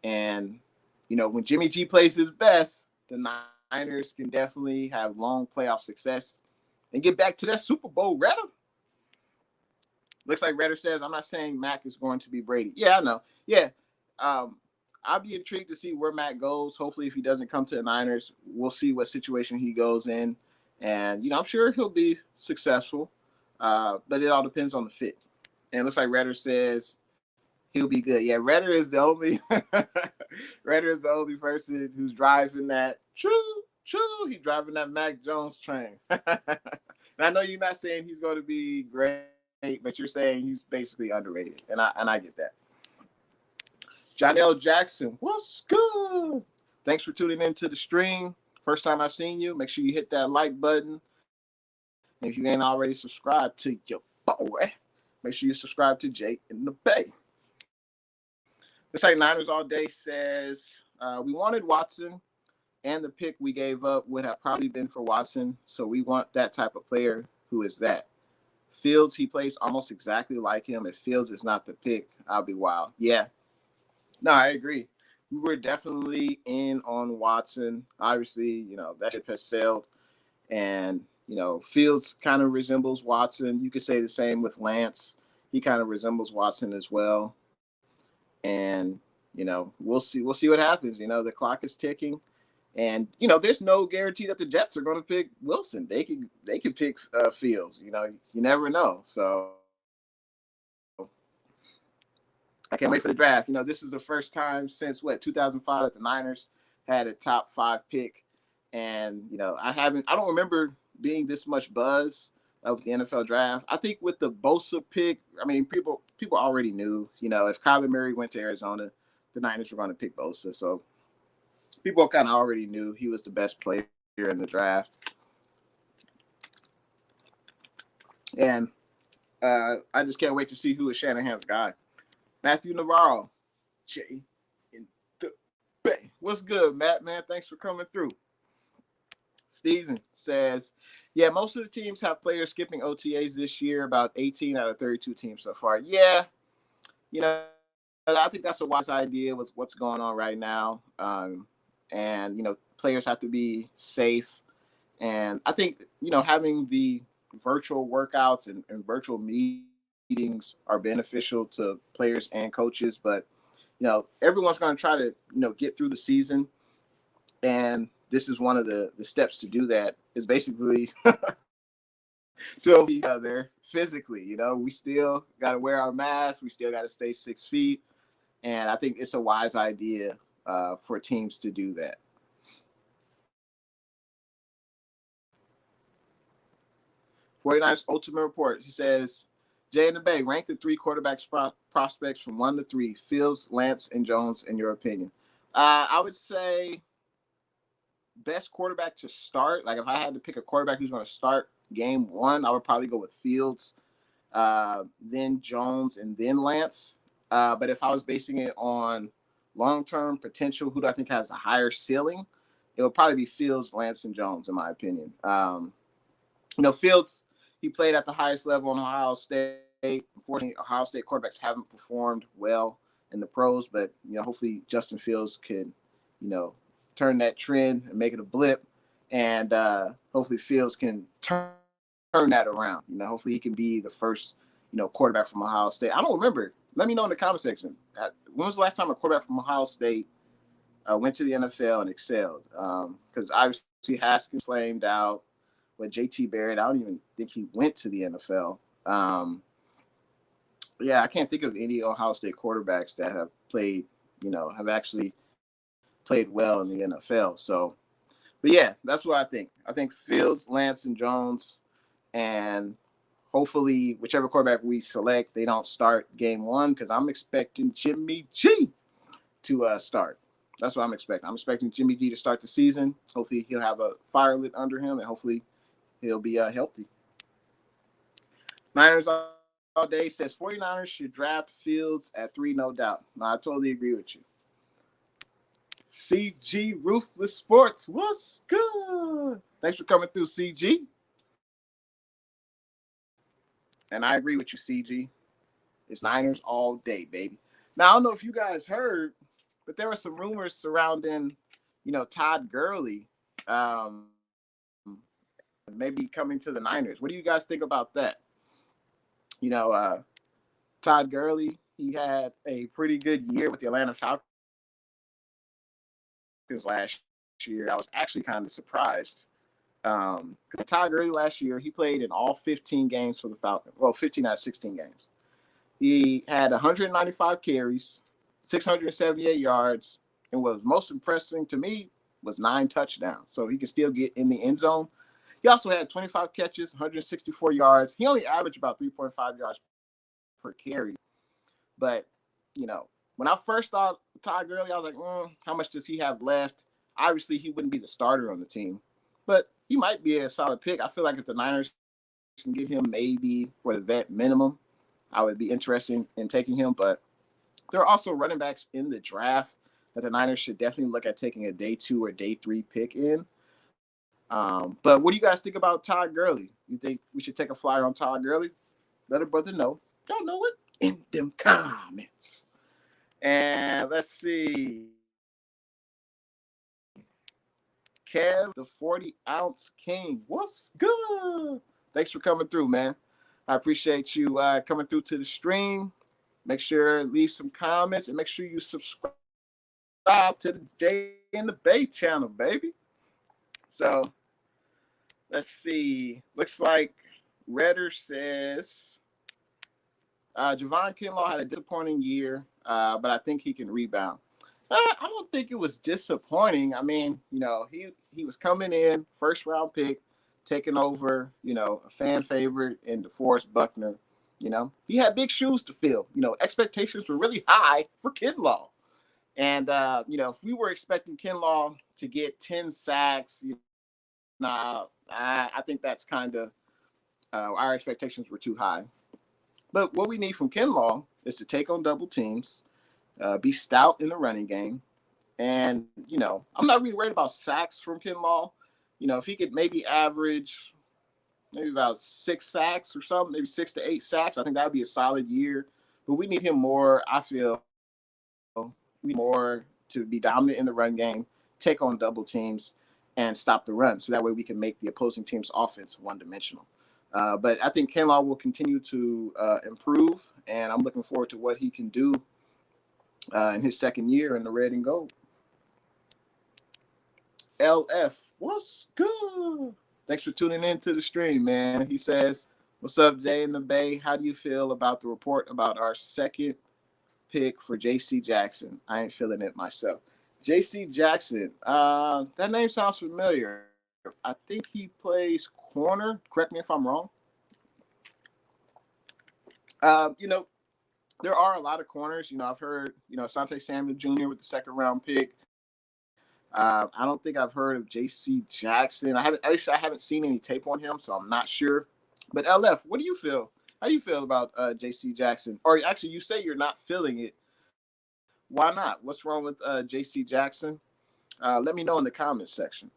And, when Jimmy G plays his best, the Niners can definitely have long playoff success and get back to that Super Bowl. Redder. Looks like Redder says, I'm not saying Mac is going to be Brady. Yeah, I know. Yeah. I'll be intrigued to see where Mac goes. Hopefully, if he doesn't come to the Niners, we'll see what situation he goes in. And, I'm sure he'll be successful, but it all depends on the fit. And it looks like Redder says he'll be good. Yeah, Redder is the only person who's driving that. True. He's driving that Mac Jones train. And I know you're not saying he's going to be great, but you're saying he's basically underrated. And I get that. Jonell Jackson, what's good? Thanks for tuning into the stream. First time I've seen you. Make sure you hit that like button. And if you ain't already subscribed to your boy, make sure you subscribe to Jay in the Bay. Looks like Niners All Day says, we wanted Watson, and the pick we gave up would have probably been for Watson. So we want that type of player. Who is that? Fields, he plays almost exactly like him. If Fields is not the pick, I'll be wild. Yeah. No, I agree. We were definitely in on Watson. Obviously, that ship has sailed. And, Fields kind of resembles Watson. You could say the same with Lance. He kind of resembles Watson as well. And, we'll see what happens. The clock is ticking. And, there's no guarantee that the Jets are going to pick Wilson. They could pick Fields. You never know. So I can't wait for the draft. This is the first time since 2005 that the Niners had a top 5 pick. And, I don't remember being this much buzz with the NFL draft. I think with the Bosa pick, people already knew, if Kyler Murray went to Arizona, the Niners were going to pick Bosa. So people kind of already knew he was the best player in the draft. And I just can't wait to see who is Shanahan's guy. Matthew Navarro, Jay in the Bay. What's good, Matt, man? Thanks for coming through. Steven says, yeah, most of the teams have players skipping OTAs this year, about 18 out of 32 teams so far. Yeah, I think that's a wise idea with what's going on right now. And, players have to be safe. And I think, having the virtual workouts and virtual meetings are beneficial to players and coaches. But, everyone's going to try to, get through the season. And this is one of the steps to do that is basically to be there physically. We still got to wear our masks. We still got to stay 6 feet. And I think it's a wise idea for teams to do that. '49ers Ultimate Report. He says, Jay in the Bay, rank the 3 quarterback prospects from 1 to 3, Fields, Lance, and Jones, in your opinion. I would say best quarterback to start. Like if I had to pick a quarterback who's going to start game 1, I would probably go with Fields, then Jones, and then Lance. But if I was basing it on long-term potential, who do I think has a higher ceiling, it would probably be Fields, Lance, and Jones, in my opinion. Fields, he played at the highest level in Ohio State. Unfortunately, Ohio State quarterbacks haven't performed well in the pros, but, hopefully Justin Fields could, turn that trend and make it a blip. And hopefully Fields can turn that around. Hopefully he can be the first, quarterback from Ohio State. I don't remember. Let me know in the comment section. When was the last time a quarterback from Ohio State went to the NFL and excelled? Because obviously Haskins flamed out. But JT Barrett, I don't even think he went to the NFL. I can't think of any Ohio State quarterbacks that have played, have actually played well in the NFL. So, but yeah, that's what I think. I think Fields, Lance, and Jones, and hopefully whichever quarterback we select, they don't start game 1 because I'm expecting Jimmy G to start. That's what I'm expecting. I'm expecting Jimmy G to start the season. Hopefully he'll have a fire lit under him, and hopefully he'll be healthy. Niners all day says 49ers should draft Fields at 3, no doubt. No, I totally agree with you. CG Ruthless Sports, what's good? Thanks for coming through, CG. And I agree with you, CG. It's Niners all day, baby. Now, I don't know if you guys heard, but there were some rumors surrounding, Todd Gurley maybe coming to the Niners. What do you guys think about that? Todd Gurley, he had a pretty good year with the Atlanta Falcons last year. I was actually kind of surprised. Todd Gurley last year, he played in all 15 games for the Falcons. Well, 15 out of 16 games. He had 195 carries, 678 yards, and what was most impressive to me was 9 touchdowns. So he could still get in the end zone. He also had 25 catches, 164 yards. He only averaged about 3.5 yards per carry. But, when I first thought Todd Gurley, I was like, how much does he have left? Obviously, he wouldn't be the starter on the team. But he might be a solid pick. I feel like if the Niners can get him maybe for the vet minimum, I would be interested in taking him. But there are also running backs in the draft that the Niners should definitely look at taking a day 2 or day 3 pick in. But what do you guys think about Todd Gurley? You think we should take a flyer on Todd Gurley? Let a brother know. Don't know it in them comments. And let's see. Kev, the 40-ounce king. What's good? Thanks for coming through, man. I appreciate you coming through to the stream. Make sure leave some comments and make sure you subscribe to the Jay in the Bay channel, baby. So let's see. Looks like Redder says Javon Kinlaw had a disappointing year, but I think he can rebound. I don't think it was disappointing. I mean, he was coming in, first round pick, taking over, a fan favorite in DeForest Buckner. He had big shoes to fill. Expectations were really high for Kinlaw. And, if we were expecting Kinlaw to get 10 sacks, I think that's kind of our expectations were too high. But what we need from Kinlaw is to take on double teams, be stout in the running game. And, I'm not really worried about sacks from Kinlaw. If he could maybe average maybe about 6 sacks or something, maybe 6 to 8 sacks, I think that would be a solid year. But we need him more, I feel, more to be dominant in the run game, take on double teams, and stop the run. So that way we can make the opposing team's offense one-dimensional. But I think Kinlaw will continue to improve, and I'm looking forward to what he can do in his second year in the red and gold. LF, what's good? Thanks for tuning in to the stream, man. He says, what's up, Jay in the Bay? How do you feel about the report about our second pick for J.C. Jackson? I ain't feeling it myself. J.C. Jackson, that name sounds familiar. I think he plays corner. Correct me if I'm wrong. There are a lot of corners. I've heard, Asante Samuel Jr. with the second round pick. I don't think I've heard of J.C. Jackson. I haven't seen any tape on him, so I'm not sure. But LF, what do you feel? How do you feel about J.C. Jackson? Or actually, you say you're not feeling it. Why not? What's wrong with J.C. Jackson? Let me know in the comments section.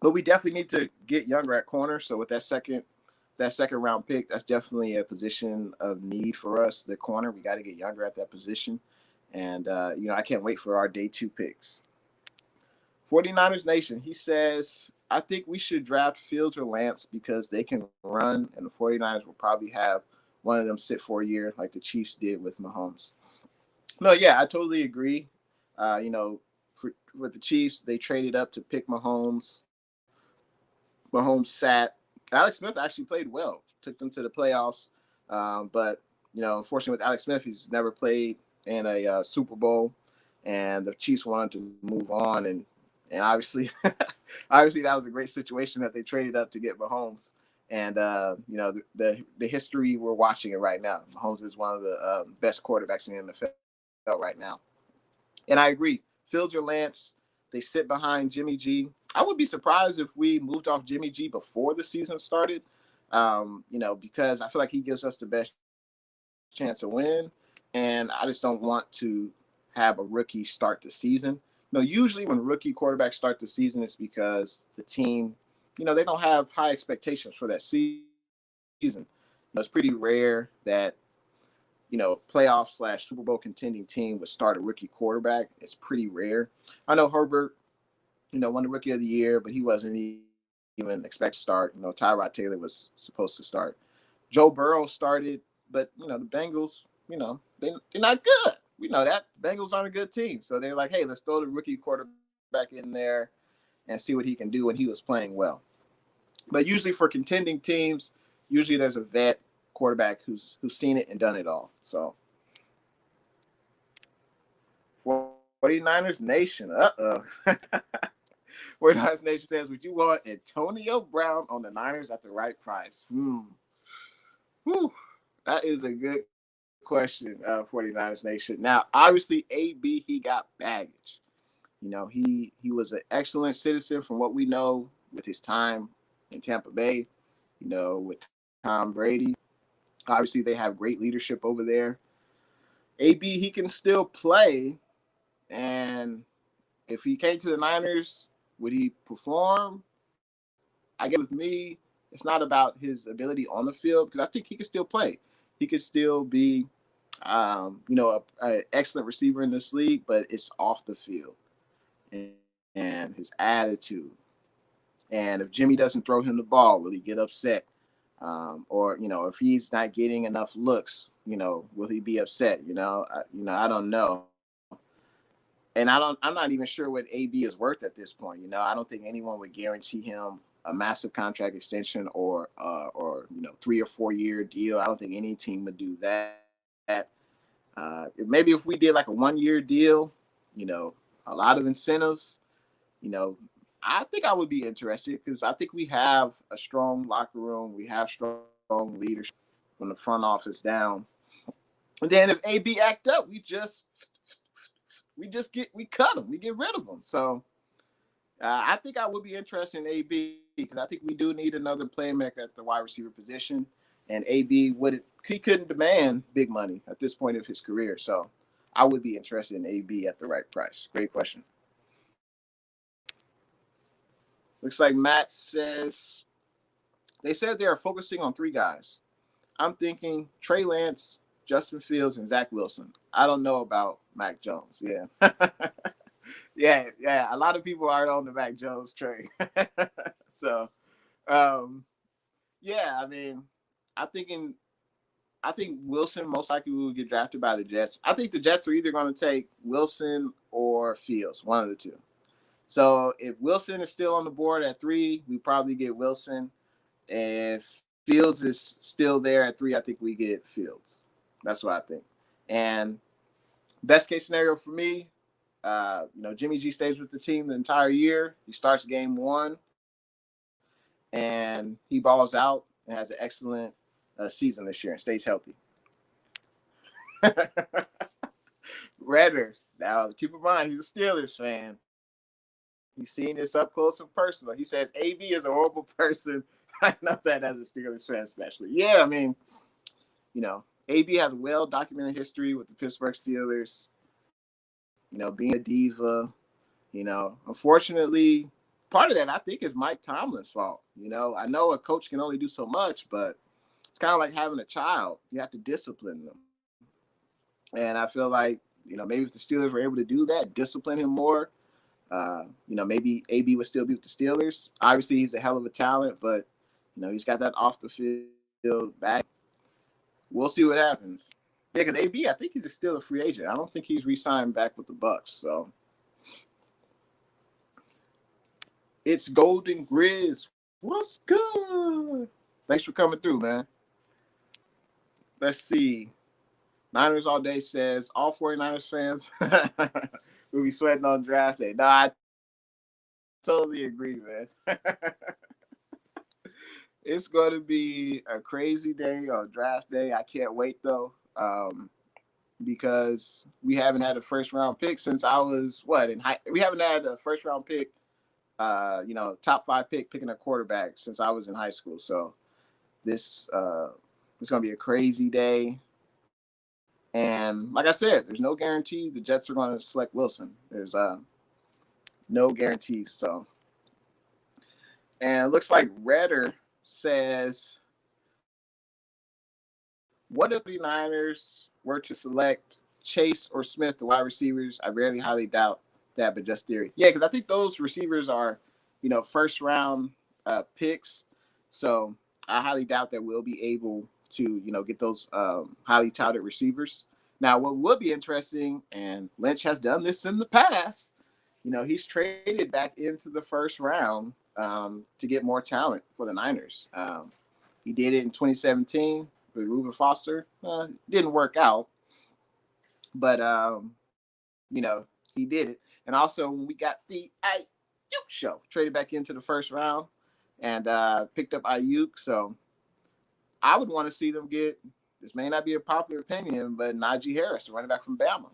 But we definitely need to get younger at corner. So with that second round pick, that's definitely a position of need for us. The corner, we got to get younger at that position. And I can't wait for our day 2 picks. 49ers Nation, he says, I think we should draft Fields or Lance because they can run, and the 49ers will probably have one of them sit for a year like the Chiefs did with Mahomes. No, yeah, I totally agree. For the Chiefs, they traded up to pick Mahomes. Mahomes sat. Alex Smith actually played well, took them to the playoffs. But, unfortunately with Alex Smith, he's never played in a Super Bowl, and the Chiefs wanted to move on. And obviously, obviously that was a great situation that they traded up to get Mahomes. And, the history, we're watching it right now. Mahomes is one of the best quarterbacks in the NFL right now. And I agree. Fields or Lance, they sit behind Jimmy G. I would be surprised if we moved off Jimmy G before the season started, because I feel like he gives us the best chance to win. And I just don't want to have a rookie start the season. Usually when rookie quarterbacks start the season, it's because the team, they don't have high expectations for that season. It's pretty rare that, playoff / Super Bowl contending team would start a rookie quarterback. It's pretty rare. I know Herbert, won the rookie of the year, but he wasn't even expected to start. Tyrod Taylor was supposed to start. Joe Burrow started, but, the Bengals, they're not good. We know that. Bengals aren't a good team. So they're like, hey, let's throw the rookie quarterback in there and see what he can do when he was playing well. But usually for contending teams, usually there's a vet quarterback who's seen it and done it all. So 49ers Nation, 49ers Nation says, would you want Antonio Brown on the Niners at the right price? Whew. That is a good question, 49ers Nation. Now, obviously, AB, he got baggage. He was an excellent citizen from what we know with his time in Tampa Bay, with Tom Brady. Obviously, they have great leadership over there. AB, he can still play. And if he came to the Niners, would he perform? I guess with me, it's not about his ability on the field because I think he could still play. He could still be, an excellent receiver in this league, but it's off the field and his attitude. And if Jimmy doesn't throw him the ball, will he get upset? Or if he's not getting enough looks, will he be upset? I don't know. And I'm not even sure what AB is worth at this point. I don't think anyone would guarantee him a massive contract extension or 3 or 4 year deal. I don't think any team would do that. Maybe if we did like a 1 year deal, a lot of incentives, I think I would be interested because I think we have a strong locker room. We have strong leadership from the front office down. And then if AB act up, we just we cut him. We get rid of him. So I think I would be interested in AB because I think we do need another playmaker at the wide receiver position. And AB he couldn't demand big money at this point of his career. So I would be interested in AB at the right price. Great question. Looks like Matt says they said they are focusing on 3 guys. I'm thinking Trey Lance, Justin Fields, and Zach Wilson. I don't know about Mac Jones. Yeah. yeah. A lot of people aren't on the Mac Jones train. So, yeah, I mean, I think Wilson most likely will get drafted by the Jets. I think the Jets are either going to take Wilson or Fields, one of the two. So if Wilson is still on the board at 3, we probably get Wilson. If Fields is still there at 3, I think we get Fields. That's what I think. And best case scenario for me, Jimmy G stays with the team the entire year. He starts game 1, and he balls out and has an excellent season this year and stays healthy. Redder, now keep in mind he's a Steelers fan. He's seen this up close and personal. He says AB is a horrible person. I know that as a Steelers fan, especially. Yeah, I mean, AB has a well-documented history with the Pittsburgh Steelers, being a diva. Unfortunately, part of that, I think, is Mike Tomlin's fault. I know a coach can only do so much, but it's kind of like having a child. You have to discipline them. And I feel like, maybe if the Steelers were able to do that, discipline him more, maybe AB would still be with the Steelers. Obviously, he's a hell of a talent, but, he's got that off the field back. We'll see what happens. Yeah, because AB, I think he's still a free agent. I don't think he's re-signed back with the Bucks. So it's Golden Grizz. What's good? Thanks for coming through, man. Let's see. Niners All Day says all 49ers fans will be sweating on draft day. No, I totally agree, man. It's going to be a crazy day on draft day. I can't wait, though, because we haven't had a first-round pick since I was, we haven't had a first-round pick, top 5 pick picking a quarterback since I was in high school. So this it's going to be a crazy day. And like I said, there's no guarantee the Jets are going to select Wilson. There's no guarantees. So, and it looks like Redder says, what if the Niners were to select Chase or Smith, the wide receivers? I really highly doubt that, but just theory. Yeah, because I think those receivers are, first round picks. So I highly doubt that we'll be able to, get those highly touted receivers. Now, what would be interesting, and Lynch has done this in the past, he's traded back into the first round to get more talent for the Niners. He did it in 2017 with Reuben Foster. Didn't work out, but, he did it. And also when we got the Ayuk show, traded back into the first round and picked up Ayuk. So I would want to see them get, this may not be a popular opinion, but Najee Harris, running back from Bama.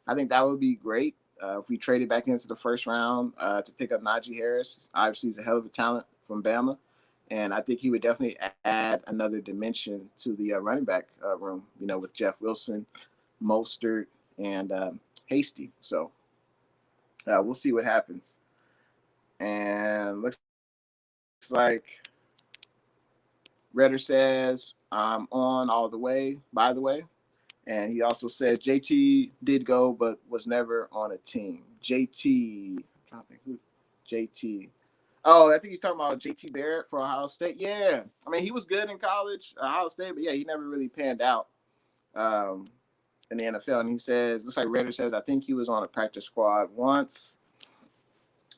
I think that would be great if we traded back into the first round to pick up Najee Harris. Obviously, he's a hell of a talent from Bama, and I think he would definitely add another dimension to the running back room, with Jeff Wilson, Mostert, and Hasty. So we'll see what happens. And looks like Redder says, I'm on all the way, by the way. And he also says JT did go, but was never on a team. JT, I'm trying to think who JT. Oh, I think he's talking about JT Barrett for Ohio State. Yeah. I mean, he was good in college, Ohio State, but yeah, he never really panned out in the NFL. And he says, looks like Redder says, I think he was on a practice squad once.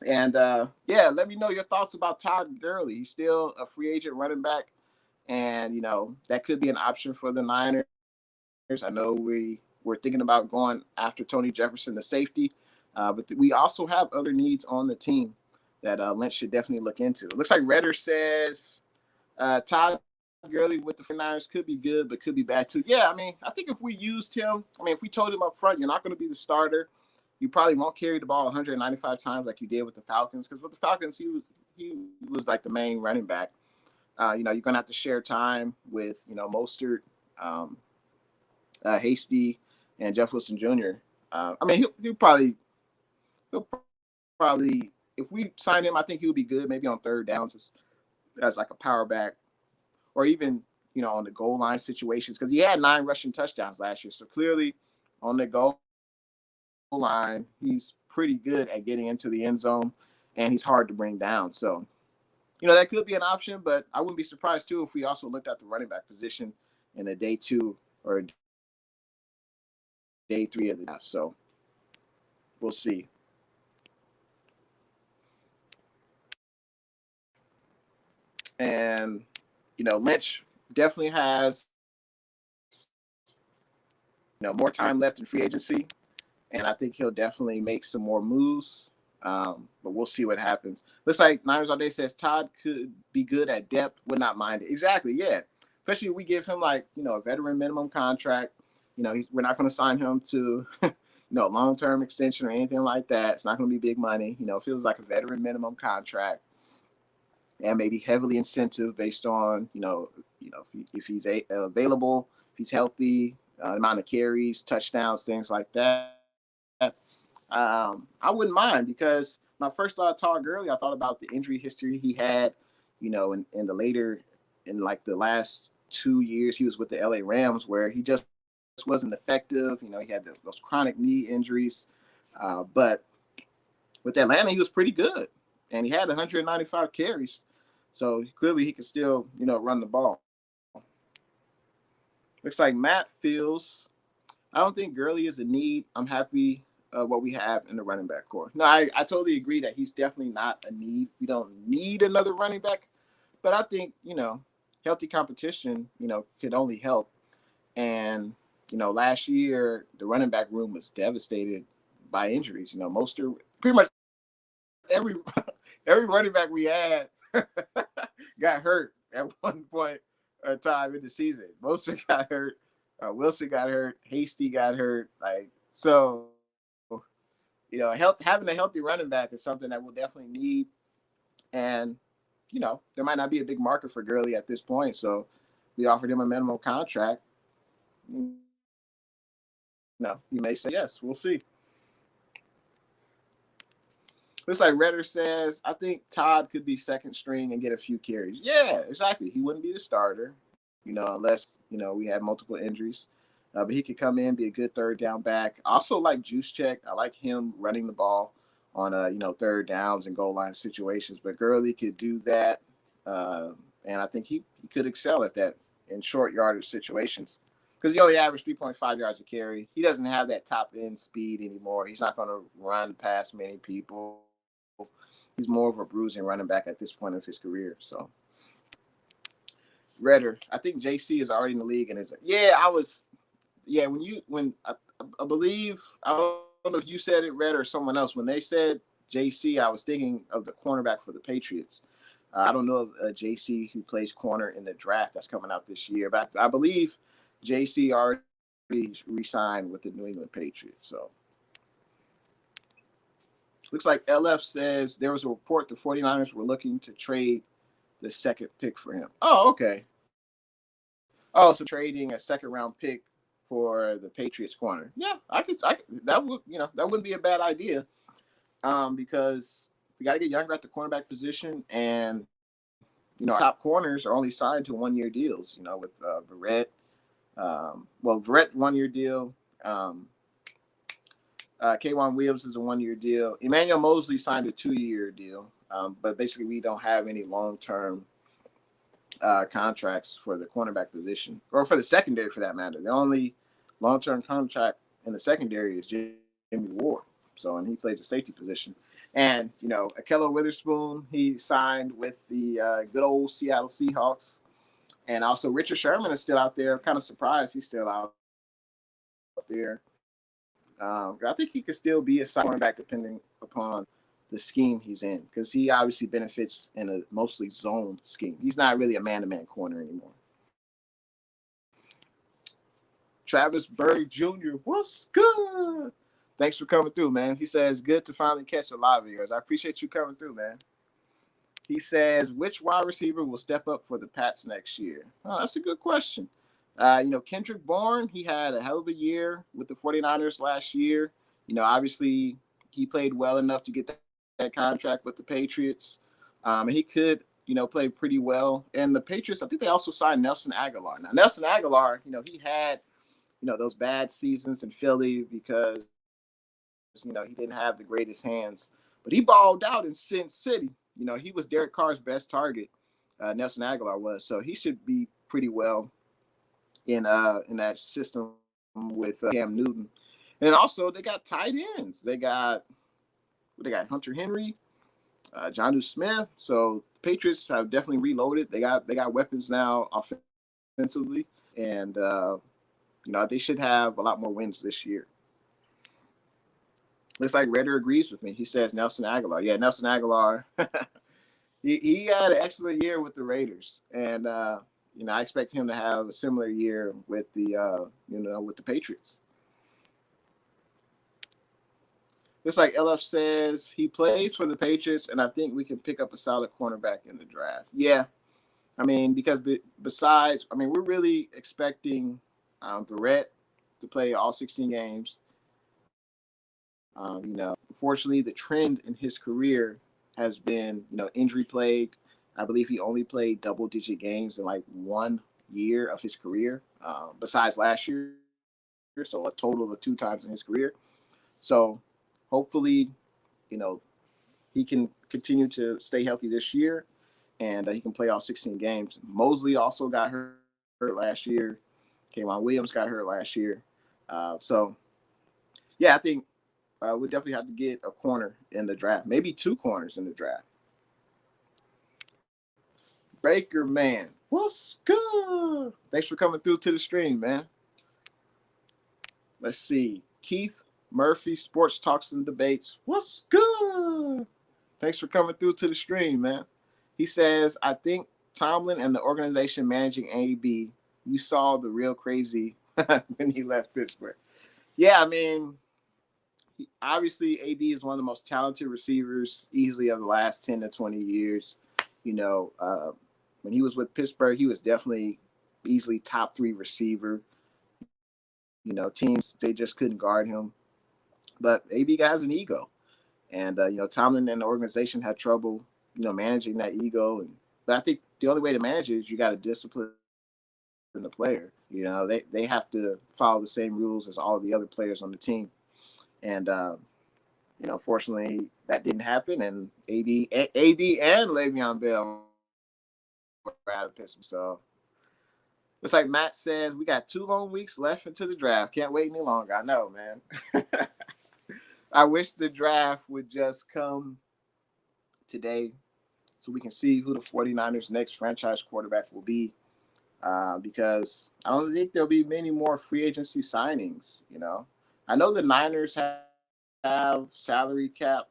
And let me know your thoughts about Todd Gurley. He's still a free agent running back. And, that could be an option for the Niners. I know we were thinking about going after Tony Jefferson, the safety, but we also have other needs on the team that Lynch should definitely look into. It looks like Redder says Todd Gurley with the 49ers could be good, but could be bad too. Yeah, I mean, I think if we used him, if we told him up front, you're not going to be the starter, you probably won't carry the ball 195 times like you did with the Falcons. Because with the Falcons, he was like the main running back. You're going to have to share time with, Mostert, Hasty, and Jefferson Jr. He'll probably, if we sign him, I think he'll be good maybe on third downs as like a power back, or even, on the goal line situations, because he had 9 rushing touchdowns last year. So clearly on the goal line, he's pretty good at getting into the end zone, and he's hard to bring down. So, that could be an option, but I wouldn't be surprised too if we also looked at the running back position in a day 2 or day 3 of the draft. So we'll see. And, Lynch definitely has, more time left in free agency, and I think he'll definitely make some more moves. But we'll see what happens. Looks like Niners All Day says Todd could be good at depth, would not mind it. Exactly, yeah. Especially if we give him a veteran minimum contract. We're not going to sign him to, long-term extension or anything like that. It's not going to be big money. It feels like a veteran minimum contract, and maybe heavily incentive based on, if he's available, if he's healthy, amount of carries, touchdowns, things like that. I wouldn't mind, because my first thought of Todd Gurley, I thought about the injury history he had, in like the last 2 years he was with the LA Rams, where he just wasn't effective. He had those chronic knee injuries. But with Atlanta, he was pretty good, and he had 195 carries. So clearly he can still, run the ball. Looks like Matt feels, I don't think Gurley is a need. I'm happy what we have in the running back core. No, I totally agree that he's definitely not a need. We don't need another running back. But I think, healthy competition, could only help. And, last year, the running back room was devastated by injuries. Most are pretty much every running back we had got hurt at one point or time in the season. Mostert got hurt. Wilson got hurt. Hasty got hurt. Having a healthy running back is something that we'll definitely need. And, there might not be a big market for Gurley at this point. So we offered him a minimum contract. He may say yes. We'll see. Looks like Redder says, I think Todd could be second string and get a few carries. Yeah, exactly. He wouldn't be the starter, unless, we had multiple injuries. But he could come in, be a good third down back. I also like Juice Check. I like him running the ball on, third downs and goal line situations. But Gurley could do that. And I think he could excel at that in short yardage situations, because he only averaged 3.5 yards a carry. He doesn't have that top end speed anymore. He's not going to run past many people. He's more of a bruising running back at this point of his career. So, Redder, I think JC is already in the league, and when I believe, I don't know if you said it, Redder, or someone else. When they said JC, I was thinking of the cornerback for the Patriots. I don't know of JC who plays corner in the draft that's coming out this year, but I believe JC already re-signed with the New England Patriots. So. Looks like LF says there was a report the 49ers were looking to trade the second pick for him. Oh, okay. Oh, so trading a second round pick for the Patriots corner. Yeah, I could that wouldn't be a bad idea. Because we got to get younger at the cornerback position, and our top corners are only signed to 1-year deals. With Verrett. Verrett 1-year deal. K'Wan Williams is a 1-year deal. Emmanuel Mosley signed a 2-year deal. But basically, we don't have any long-term contracts for the cornerback position, or for the secondary for that matter. The only long-term contract in the secondary is Jimmy Ward. So, and he plays a safety position. And, Akello Witherspoon, he signed with the good old Seattle Seahawks. And also Richard Sherman is still out there. I'm kind of surprised he's still out there. I think he could still be a cornerback depending upon the scheme he's in, because he obviously benefits in a mostly zone scheme. He's not really a man-to-man corner anymore. Travis Berg Jr., what's good? Thanks for coming through, man. He says, good to finally catch a live of yours. I appreciate you coming through, man. He says, which wide receiver will step up for the Pats next year? Oh, that's a good question. Kendrick Bourne, he had a hell of a year with the 49ers last year. Obviously, he played well enough to get that contract with the Patriots. And he could, play pretty well. And the Patriots, I think they also signed Nelson Aguilar. Now, Nelson Aguilar, he had, those bad seasons in Philly because, he didn't have the greatest hands. But he balled out in Sin City. He was Derek Carr's best target. Nelson Aguilar was. So he should be pretty well in that system with Cam Newton. And also they got tight ends. They got Hunter Henry, Jonnu Smith. So Patriots have definitely reloaded. They got weapons now offensively, and they should have a lot more wins this year. Looks like Redder agrees with me. He says Nelson Aguilar. Yeah, Nelson Aguilar. he had an excellent year with the Raiders, and I expect him to have a similar year with the with the Patriots. Looks like LF says he plays for the Patriots, and I think we can pick up a solid cornerback in the draft. Yeah, because besides, we're really expecting Verrett to play all 16 games. Unfortunately, the trend in his career has been, injury plagued. I believe he only played double-digit games in like 1 year of his career, besides last year. So a total of 2 times in his career. So hopefully, he can continue to stay healthy this year, and he can play all 16 games. Mosley also got hurt last year. K'Waun Williams got hurt last year. So, yeah, I think we definitely have to get a corner in the draft, maybe 2 corners in the draft. Baker, man, what's good? Thanks for coming through to the stream, man. Let's see. Keith Murphy, Sports Talks and Debates. What's good? Thanks for coming through to the stream, man. He says, I think Tomlin and the organization managing AB, you saw the real crazy when he left Pittsburgh. Yeah, obviously AB is one of the most talented receivers easily of the last 10 to 20 years. When he was with Pittsburgh, he was definitely easily top 3 receiver. Teams, they just couldn't guard him. But AB has an ego. And, Tomlin and the organization had trouble, managing that ego. But I think the only way to manage it is you got to discipline the player. They have to follow the same rules as all the other players on the team. And, fortunately, that didn't happen. And AB and Le'Veon Bell were out of Pittsburgh. So it's like Matt says, we got 2 long weeks left into the draft. Can't wait any longer. I know, man. I wish the draft would just come today so we can see who the 49ers' next franchise quarterback will be. Because I don't think there'll be many more free agency signings. I know the Niners have salary cap.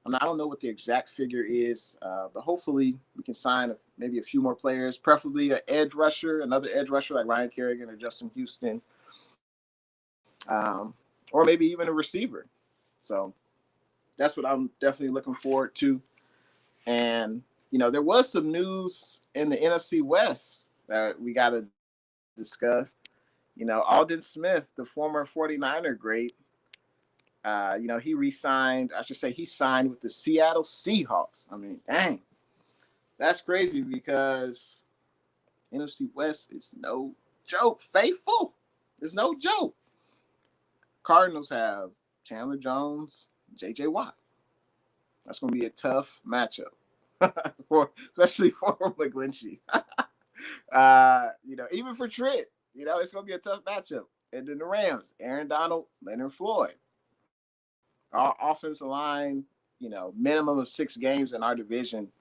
I don't know what the exact figure is, but hopefully we can sign maybe a few more players, preferably another edge rusher like Ryan Kerrigan or Justin Houston, or maybe even a receiver. So that's what I'm definitely looking forward to. And, there was some news in the NFC West that we got to discuss. Alden Smith, the former 49er great, he re-signed. He signed with the Seattle Seahawks. Dang. That's crazy because NFC West is no joke. Faithful is no joke. Cardinals have Chandler Jones, J.J. Watt. That's going to be a tough matchup, especially for McGlinchey. Even for Trent, it's going to be a tough matchup. And then the Rams, Aaron Donald, Leonard Floyd. Our offensive line, minimum of 6 games in our division,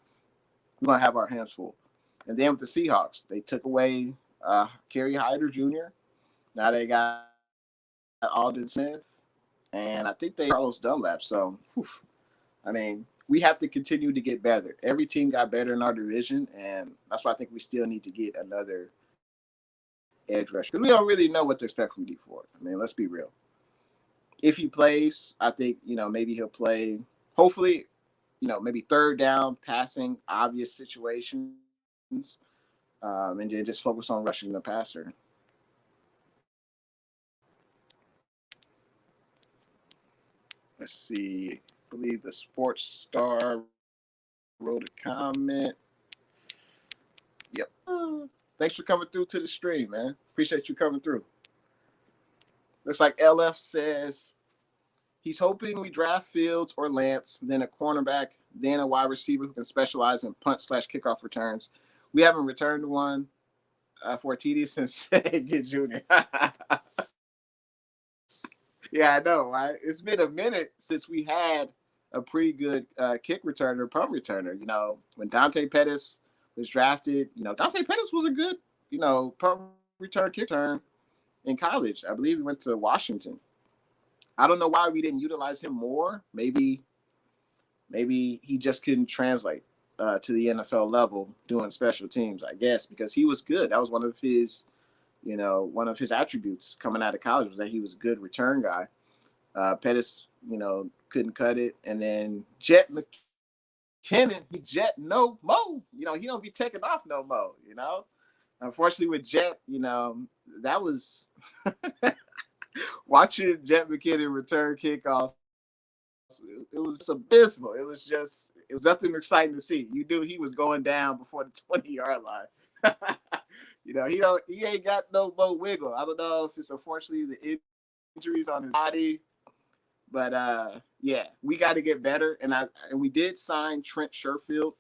we're going to have our hands full. And then with the Seahawks, they took away Kerry Hyder Jr. Now they got Alden Smith, and I think they Carlos Dunlap. So, we have to continue to get better. Every team got better in our division, and that's why I think we still need to get another edge rusher. Because we don't really know what to expect from D Ford. I mean, let's be real. If he plays, I think, maybe he'll play, hopefully, maybe third down, passing, obvious situations, and then just focus on rushing the passer. Let's see. I believe the Sports Star wrote a comment. Yep. Thanks for coming through to the stream, man. Appreciate you coming through. Looks like LF says he's hoping we draft Fields or Lance, then a cornerback, then a wide receiver who can specialize in punt/kickoff returns. We haven't returned one for TD since Get Jr. Yeah, I know, right? It's been a minute since we had a pretty good kick returner, punt returner. When Dante Pettis was drafted, Dante Pettis was a good, punt return, kick return in college. I believe he went to Washington. I don't know why we didn't utilize him more. Maybe he just couldn't translate to the NFL level doing special teams, I guess, because he was good. That was one of his attributes coming out of college was that he was a good return guy. Pettis, couldn't cut it. And then Jet McKinnon, he Jet no mo. He don't be taking off no mo, Unfortunately with Jet, that was watching Jet McKinnon return kickoffs. It was abysmal. It was nothing exciting to see. You knew he was going down before the 20-yard line. He ain't got no more wiggle. I don't know if it's unfortunately the injuries on his body, but yeah, we got to get better. And we did sign Trent Sherfield.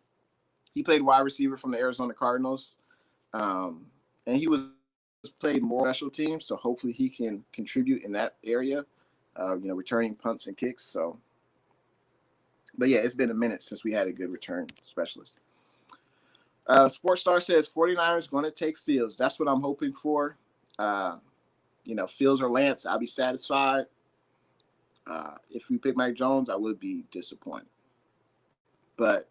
He played wide receiver from the Arizona Cardinals, and he was played more special teams. So hopefully he can contribute in that area, returning punts and kicks. So, but yeah, it's been a minute since we had a good return specialist. Sports Star says 49ers going to take Fields. That's what I'm hoping for. Fields or Lance, I'll be satisfied. If we pick Mike Jones, I would be disappointed. But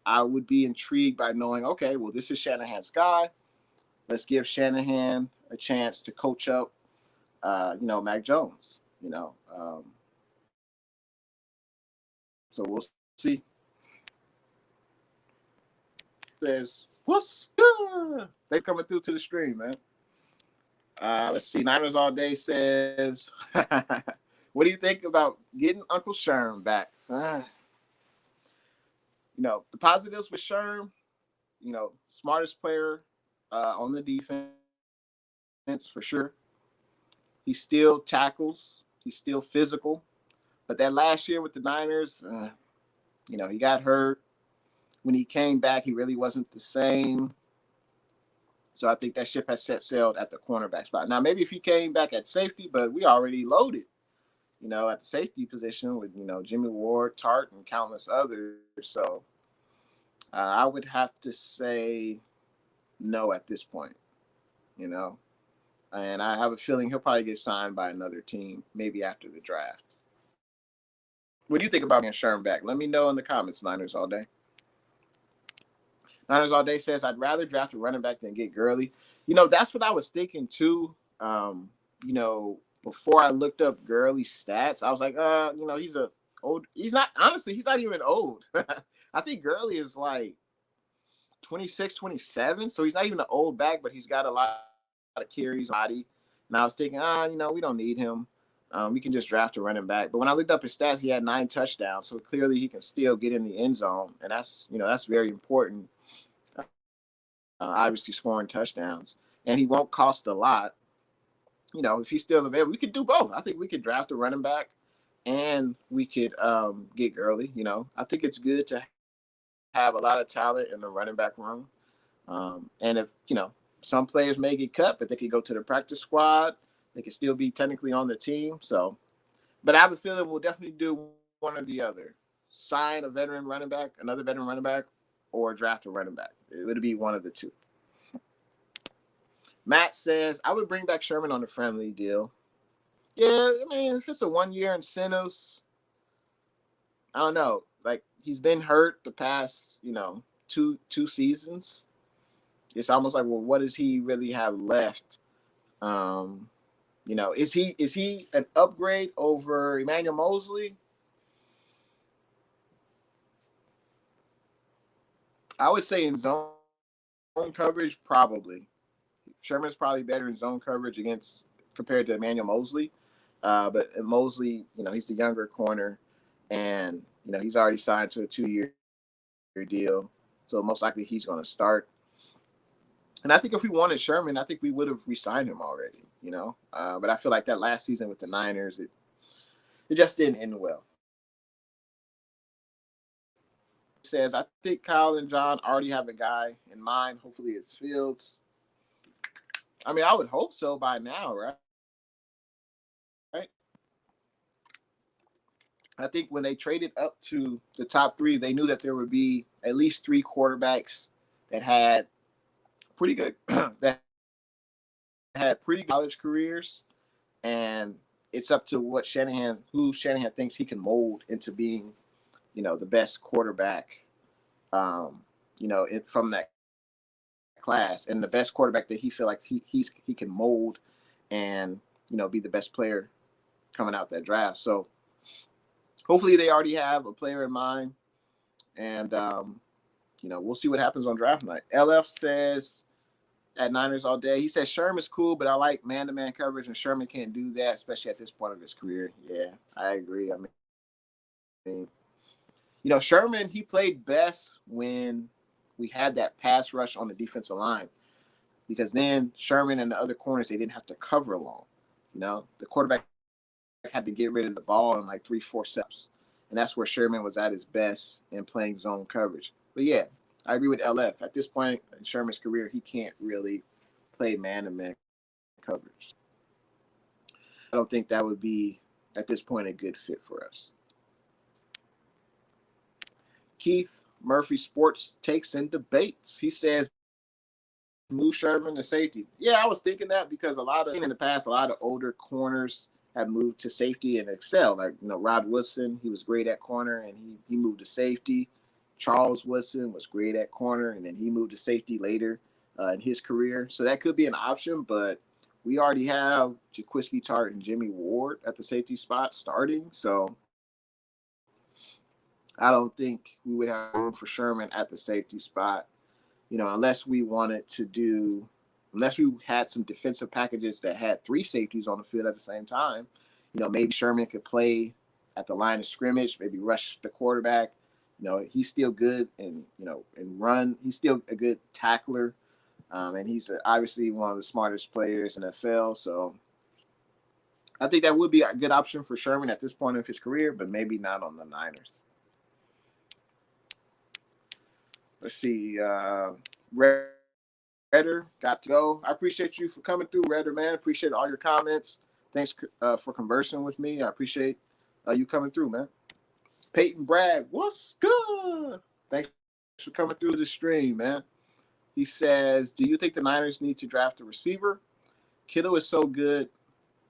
I would be intrigued by knowing, okay, well, this is Shanahan's guy. Let's give Shanahan a chance to coach up, Mac Jones, So we'll see. Says, what's good? They coming through to the stream, man. Let's see. Niners All Day says, what do you think about getting Uncle Sherm back? The positives with Sherm, smartest player on the defense for sure. He still tackles. He's still physical. But that last year with the Niners, he got hurt. When he came back, he really wasn't the same. So I think that ship has set sailed at the cornerback spot. Now, maybe if he came back at safety, but we already loaded, at the safety position with, Jimmy Ward, Tart, and countless others. So I would have to say no at this point, And I have a feeling he'll probably get signed by another team, maybe after the draft. What do you think about getting Sherm back? Let me know in the comments, Niners All Day. Niners All Day says, I'd rather draft a running back than get Gurley. That's what I was thinking too. Before I looked up Gurley's stats, I was like, he's not even old. I think Gurley is like 26, 27. So he's not even an old back, but he's got a lot of carries, body. And I was thinking, we don't need him. We can just draft a running back. But when I looked up his stats, he had 9 touchdowns. So clearly he can still get in the end zone. And that's very important. Obviously scoring touchdowns. And he won't cost a lot. If he's still available, we could do both. I think we could draft a running back and we could get Gurley. I think it's good to have a lot of talent in the running back room. And if, some players may get cut, but they could go to the practice squad. They could still be technically on the team. So, but I have a feeling we'll definitely do one or the other. Sign a veteran running back, another veteran running back, or draft a running back. It would be one of the two. Matt says, I would bring back Sherman on a friendly deal. Yeah, if it's a 1-year incentives, I don't know. Like, he's been hurt the past, two seasons. It's almost like, well, what does he really have left Is he an upgrade over Emmanuel Mosley? I would say in zone coverage, probably. Sherman's probably better in zone coverage compared to Emmanuel Mosley. But Mosley, he's the younger corner, and he's already signed to a 2-year deal, so most likely he's going to start. And I think if we wanted Sherman, I think we would have re-signed him already. But I feel like that last season with the Niners, it just didn't end well. It says, I think Kyle and John already have a guy in mind. Hopefully it's Fields. I mean, I would hope so by now, right? I think when they traded up to the top 3, they knew that there would be at least 3 quarterbacks that had pretty good that had pretty college careers, and it's up to who Shanahan thinks he can mold into being, the best quarterback, from that class, and the best quarterback that he feel like he can mold and be the best player coming out that draft. So hopefully they already have a player in mind, and we'll see what happens on draft night. LF says at Niners all day, he says Sherman's cool, but I like man-to-man coverage, and Sherman can't do that, especially at this point of his career. Yeah, I agree. I mean, Sherman, he played best when we had that pass rush on the defensive line, because then Sherman and the other corners, they didn't have to cover long. The quarterback had to get rid of the ball in like 3-4 steps, and that's where Sherman was at his best in playing zone coverage. But yeah, I agree with LF. At this point in Sherman's career, he can't really play man-to-man coverage. I don't think that would be, at this point, a good fit for us. Keith Murphy Sports Takes and Debates. He says, move Sherman to safety. Yeah, I was thinking that because in the past, a lot of older corners have moved to safety and excel. Like, Rod Woodson, he was great at corner, and he moved to safety. Charles Woodson was great at corner, and then he moved to safety later in his career. So that could be an option, but we already have Jaquiski Tartt and Jimmy Ward at the safety spot starting. So I don't think we would have room for Sherman at the safety spot, unless we had some defensive packages that had 3 safeties on the field at the same time. Maybe Sherman could play at the line of scrimmage, maybe rush the quarterback. He's still good and run. He's still a good tackler. And he's obviously one of the smartest players in the NFL. So I think that would be a good option for Sherman at this point of his career, but maybe not on the Niners. Let's see. Redder got to go. I appreciate you for coming through, Redder, man. Appreciate all your comments. Thanks for conversing with me. I appreciate you coming through, man. Peyton Bragg, what's good? Thanks for coming through the stream, man. He says, do you think the Niners need to draft a receiver? Kittle is so good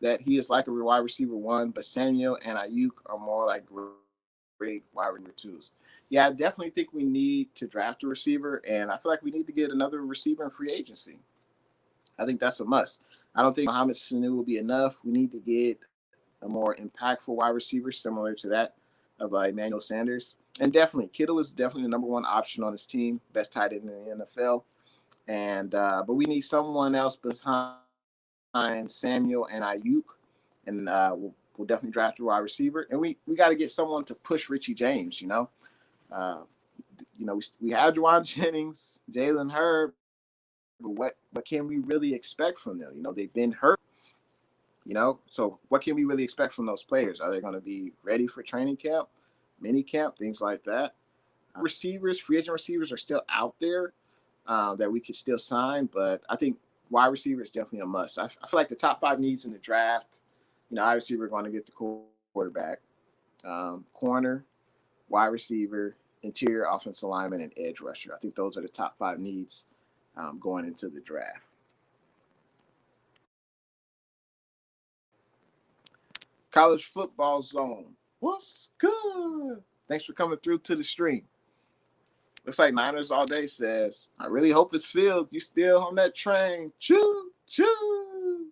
that he is like a wide receiver 1, but Samuel and Ayuk are more like great wide receiver 2s. Yeah, I definitely think we need to draft a receiver, and I feel like we need to get another receiver in free agency. I think that's a must. I don't think Mohamed Sanu will be enough. We need to get a more impactful wide receiver similar to that of Emmanuel Sanders. And definitely, Kittle is definitely the number 1 option on his team, best tight end in the NFL. And but we need someone else behind Samuel and Ayuk, and we'll definitely draft a wide receiver. And we got to get someone to push Richie James. We have Juwan Jennings, Jalen Hurd, but what can we really expect from them? They've been hurt. So what can we really expect from those players? Are they going to be ready for training camp, mini camp, things like that? Receivers, free agent receivers are still out there that we could still sign, but I think wide receiver is definitely a must. I feel like the top 5 needs in the draft, obviously we're going to get the quarterback, corner, wide receiver, interior offensive lineman, and edge rusher. I think those are the top 5 needs going into the draft. College Football Zone. What's good? Thanks for coming through to the stream. Looks like Niners all day says, I really hope it's Fields. You still on that train. Choo, choo.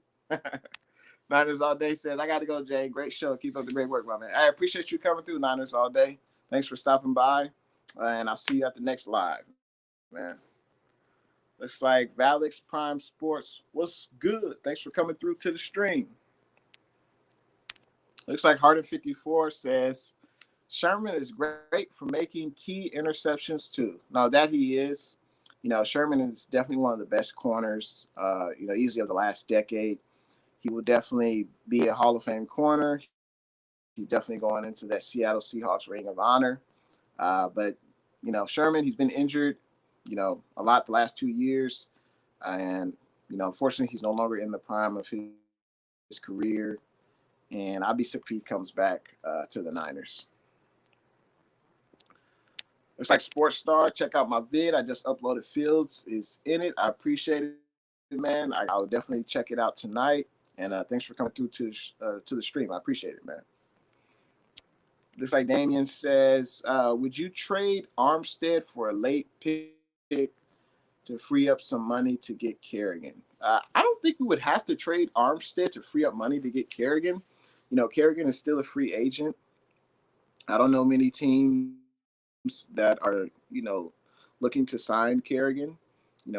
Niners All Day says, I got to go, Jay. Great show. Keep up the great work, my man. I appreciate you coming through, Niners All Day. Thanks for stopping by. And I'll see you at the next live, man. Looks like Valix Prime Sports. What's good? Thanks for coming through to the stream. Looks like Harden54 says, Sherman is great for making key interceptions, too. Now, that he is. Sherman is definitely one of the best corners, easily of the last decade. He will definitely be a Hall of Fame corner. He's definitely going into that Seattle Seahawks Ring of Honor. But Sherman, he's been injured, a lot the last 2 years. And, unfortunately, he's no longer in the prime of his career. And I'll be surprised if he comes back to the Niners. Looks like Sports Star. Check out my vid. I just uploaded. Fields is in it. I appreciate it, man. I'll definitely check it out tonight. And thanks for coming through to the stream. I appreciate it, man. Looks like Damien says, would you trade Armstead for a late pick to free up some money to get Kerrigan? I don't think we would have to trade Armstead to free up money to get Kerrigan. Kerrigan is still a free agent. I don't know many teams that are, looking to sign Kerrigan.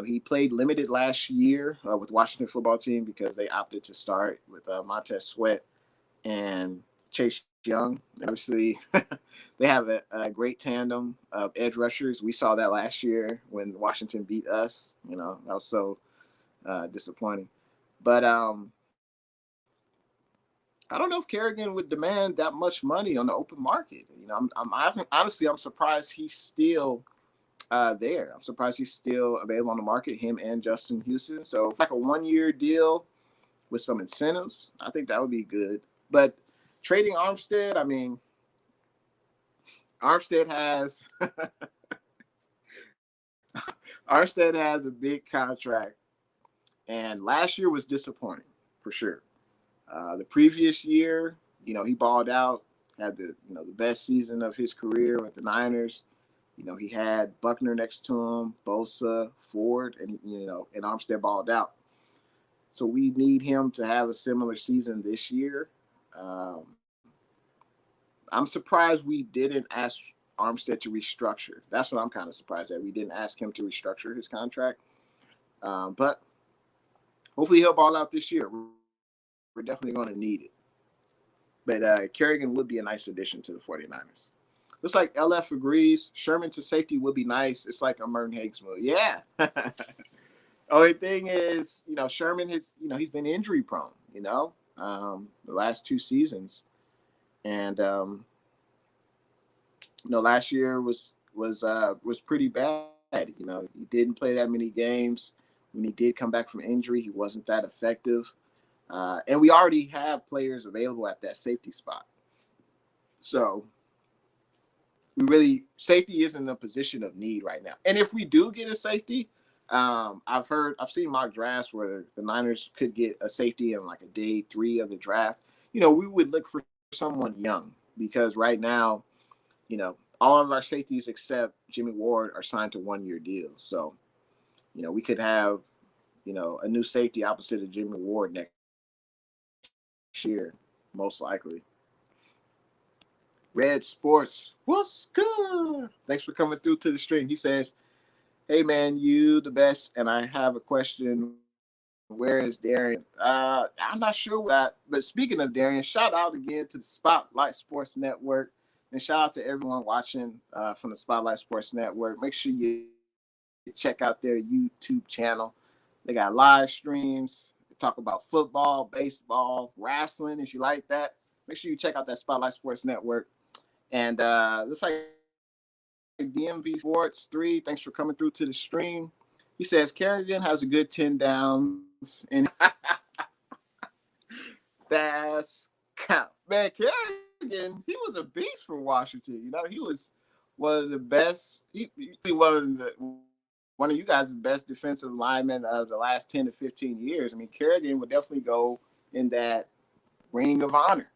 He played limited last year with Washington football team because they opted to start with Montez Sweat and Chase Young. Obviously, they have a great tandem of edge rushers. We saw that last year when Washington beat us. That was so disappointing. But I don't know if Kerrigan would demand that much money on the open market. I'm surprised he's still there. I'm surprised he's still available on the market, him and Justin Houston. So it's like a 1-year deal with some incentives. I think that would be good. But trading Armstead, Armstead has a big contract, and last year was disappointing for sure. The previous year, he balled out, had the best season of his career with the Niners. He had Buckner next to him, Bosa, Ford, and Armstead balled out. So we need him to have a similar season this year. I'm surprised we didn't ask Armstead to restructure. That's what I'm kind of surprised at. We didn't ask him to restructure his contract. But hopefully he'll ball out this year. We're definitely going to need it. But Kerrigan would be a nice addition to the 49ers. Looks like LF agrees. Sherman to safety would be nice. It's like a Merton Hanks move. Yeah. Only thing is, Sherman he's been injury prone, the last 2 seasons. And last year was pretty bad. He didn't play that many games. When he did come back from injury, he wasn't that effective. And we already have players available at that safety spot. So safety isn't a position of need right now. And if we do get a safety, I've seen mock drafts where the Niners could get a safety in like a day 3 of the draft. We would look for someone young because right now, all of our safeties except Jimmy Ward are signed to 1-year deals. So, we could have, a new safety opposite of Jimmy Ward next year, most likely. Red Sports, what's good? Thanks for coming through to the stream. He says, hey, man, you the best, and I have a question. Where is Darian? I'm not sure that, but speaking of Darian, shout out again to the Spotlight Sports Network, and shout out to everyone watching from the Spotlight Sports Network. Make sure you check out their YouTube channel. They got live streams. They talk about football, baseball, wrestling. If you like that, make sure you check out that Spotlight Sports Network. And looks like DMV Sports 3, thanks for coming through to the stream. He says Kerrigan has a good 10 downs. And that's count. Man, Kerrigan, he was a beast for Washington. He was one of the best. He one of you guys' best defensive linemen of the last 10 to 15 years. Kerrigan would definitely go in that Ring of Honor.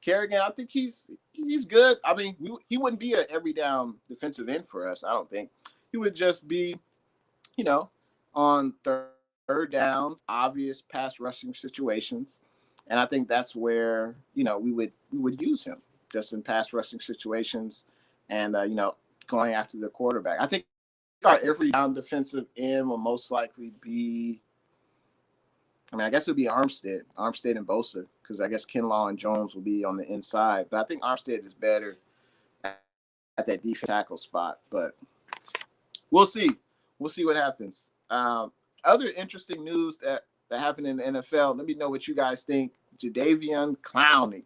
Kerrigan, I think he's good. He wouldn't be an every down defensive end for us, I don't think. He would just be, on third third downs, obvious pass rushing situations, and I think that's where we would use him just in pass rushing situations, and going after the quarterback. I think our every down defensive end will most likely be. I mean, I guess it would be Armstead and Bosa, because I guess Kinlaw and Jones will be on the inside. But I think Armstead is better at that defense tackle spot. But we'll see. We'll see what happens. Other interesting news that happened in the NFL. Let me know what you guys think. Jadeveon Clowney,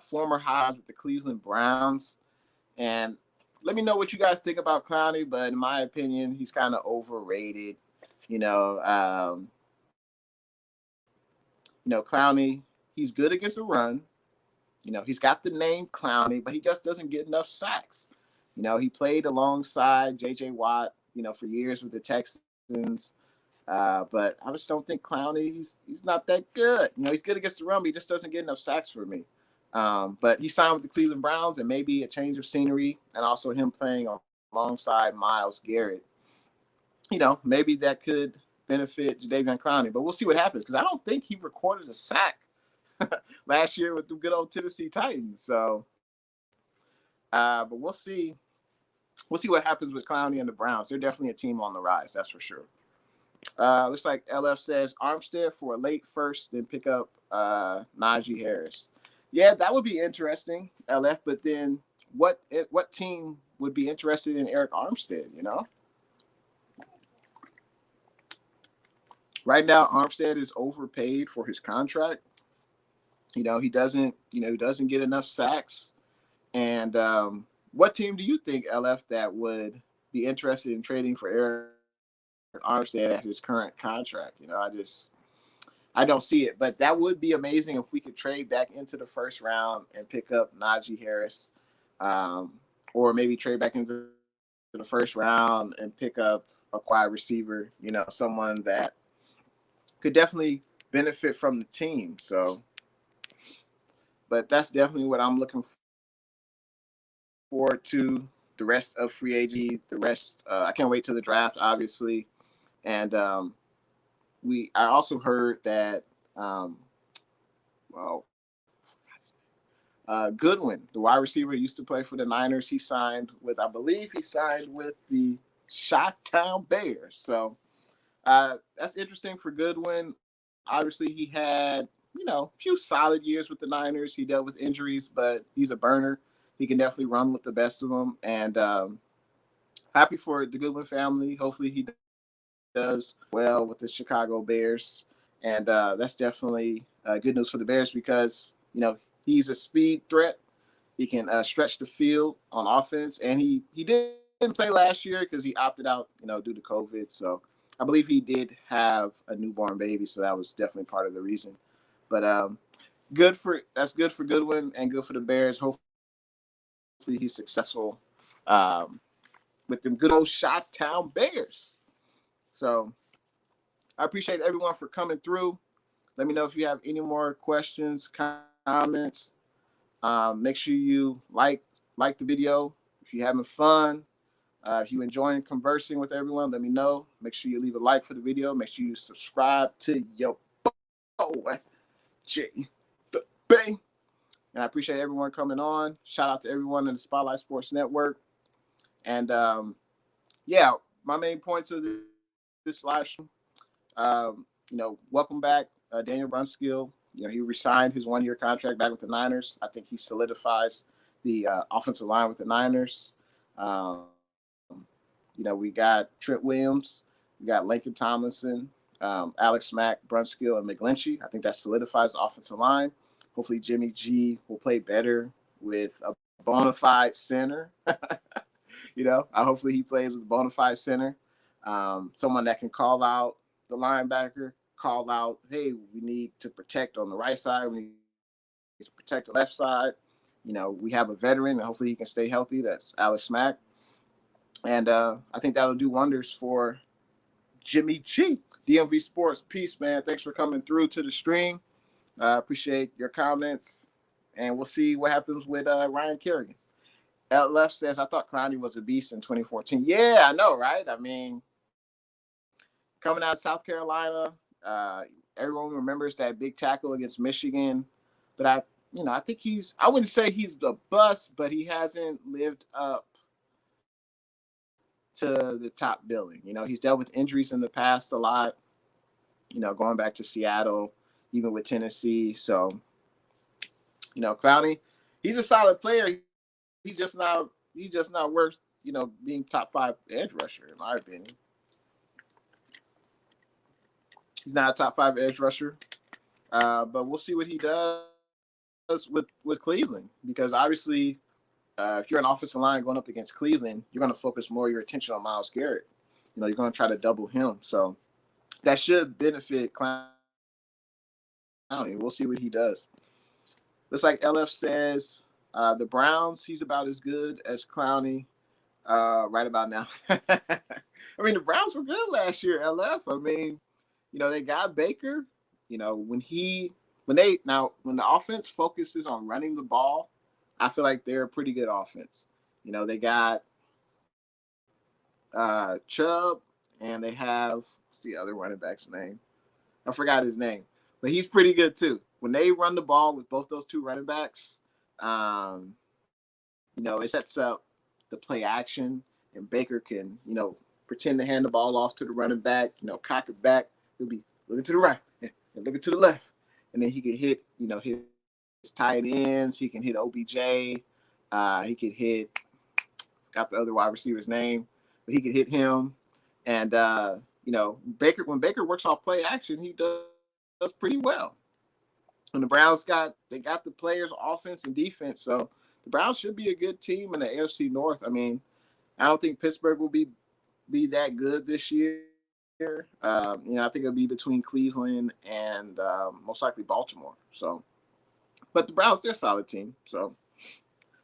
former Heisman with the Cleveland Browns, and let me know what you guys think about Clowney. But in my opinion, he's kind of overrated. Clowney, he's good against the run. He's got the name Clowney, but he just doesn't get enough sacks. He played alongside J.J. Watt, for years with the Texans. But I just don't think Clowney, he's not that good. He's good against the run, but he just doesn't get enough sacks for me. But he signed with the Cleveland Browns, and maybe a change of scenery, and also him playing alongside Myles Garrett. Maybe that could benefit Jadeveon Clowney, but we'll see what happens, because I don't think he recorded a sack last year with the good old Tennessee Titans. So, but we'll see. We'll see what happens with Clowney and the Browns. They're definitely a team on the rise, that's for sure. Looks like LF says Armstead for a late first, then pick up Najee Harris. Yeah, that would be interesting, LF. But then, what team would be interested in Eric Armstead? Right now, Armstead is overpaid for his contract. He doesn't get enough sacks. And what team do you think, LF, that would be interested in trading for Eric Armstead at his current contract? I don't see it. But that would be amazing if we could trade back into the first round and pick up Najee Harris, or maybe trade back into the first round and pick up a wide receiver, someone that could definitely benefit from the team. So, but that's definitely what I'm looking forward to. The rest of free agency, I can't wait till the draft, obviously. And I also heard that, Goodwin, the wide receiver, used to play for the Niners. I believe he signed with the Chi-Town Bears. So that's interesting for Goodwin. Obviously, he had, a few solid years with the Niners. He dealt with injuries, but he's a burner. He can definitely run with the best of them. And happy for the Goodwin family. Hopefully he does well with the Chicago Bears. And that's definitely good news for the Bears, because, he's a speed threat. He can stretch the field on offense. And he didn't play last year because he opted out, due to COVID. So I believe he did have a newborn baby, so that was definitely part of the reason. But that's good for Goodwin and good for the Bears. Hopefully he's successful with them good old Chi-Town Bears. So I appreciate everyone for coming through. Let me know if you have any more questions, comments. Make sure you like the video. If you're having fun, if you're enjoying conversing with everyone, let me know. Make sure you leave a like for the video. Make sure you subscribe to your boy, intheBay. And I appreciate everyone coming on. Shout out to everyone in the Spotlight Sports Network. And my main points of this live stream, welcome back, Daniel Brunskill. He resigned his 1-year contract back with the Niners. I think he solidifies the offensive line with the Niners. We got Trent Williams, we got Lincoln Tomlinson, Alex Mack, Brunskill, and McGlinchey. I think that solidifies the offensive line. Hopefully Jimmy G will play better with a bona fide center. Hopefully he plays with a bona fide center. Someone that can call out the linebacker, call out, hey, we need to protect on the right side. We need to protect the left side. We have a veteran, and hopefully he can stay healthy. That's Alex Mack. And I think that'll do wonders for Jimmy G. DMV Sports, peace, man. Thanks for coming through to the stream. Appreciate your comments. And we'll see what happens with Ryan Kerrigan. LF says, I thought Clowney was a beast in 2014. Yeah, I know, right? I mean, coming out of South Carolina. Everyone remembers that big tackle against Michigan, but I think I wouldn't say he's a bust, but he hasn't lived up to the top billing. He's dealt with injuries in the past a lot. Going back to Seattle, even with Tennessee. So, Clowney, he's a solid player. He's just not worth, being top 5 edge rusher, in my opinion. He's not a top 5 edge rusher. But we'll see what he does with Cleveland, because obviously, if you're an offensive line going up against Cleveland, you're going to focus more of your attention on Myles Garrett. You're going to try to double him. So that should benefit Clowney. We'll see what he does. Looks like LF says the Browns, he's about as good as Clowney right about now. I mean, the Browns were good last year, LF. I mean, they got Baker. When the offense focuses on running the ball, I feel like they're a pretty good offense. They got Chubb, and they have, what's the other running back's name? I forgot his name, but he's pretty good too. When they run the ball with both those two running backs, it sets up the play action, and Baker can, pretend to hand the ball off to the running back, cock it back. He'll be looking to the right and looking to the left. And then he can hit, his tight ends. He can hit OBJ. He could hit, got the other wide receiver's name, but he could hit him. And, when Baker works off play action, he does pretty well. And the Browns got the players, offense and defense. So the Browns should be a good team in the AFC North. I mean, I don't think Pittsburgh will be that good this year. I think it'll be between Cleveland and most likely Baltimore. So, but the Browns, they're a solid team. So,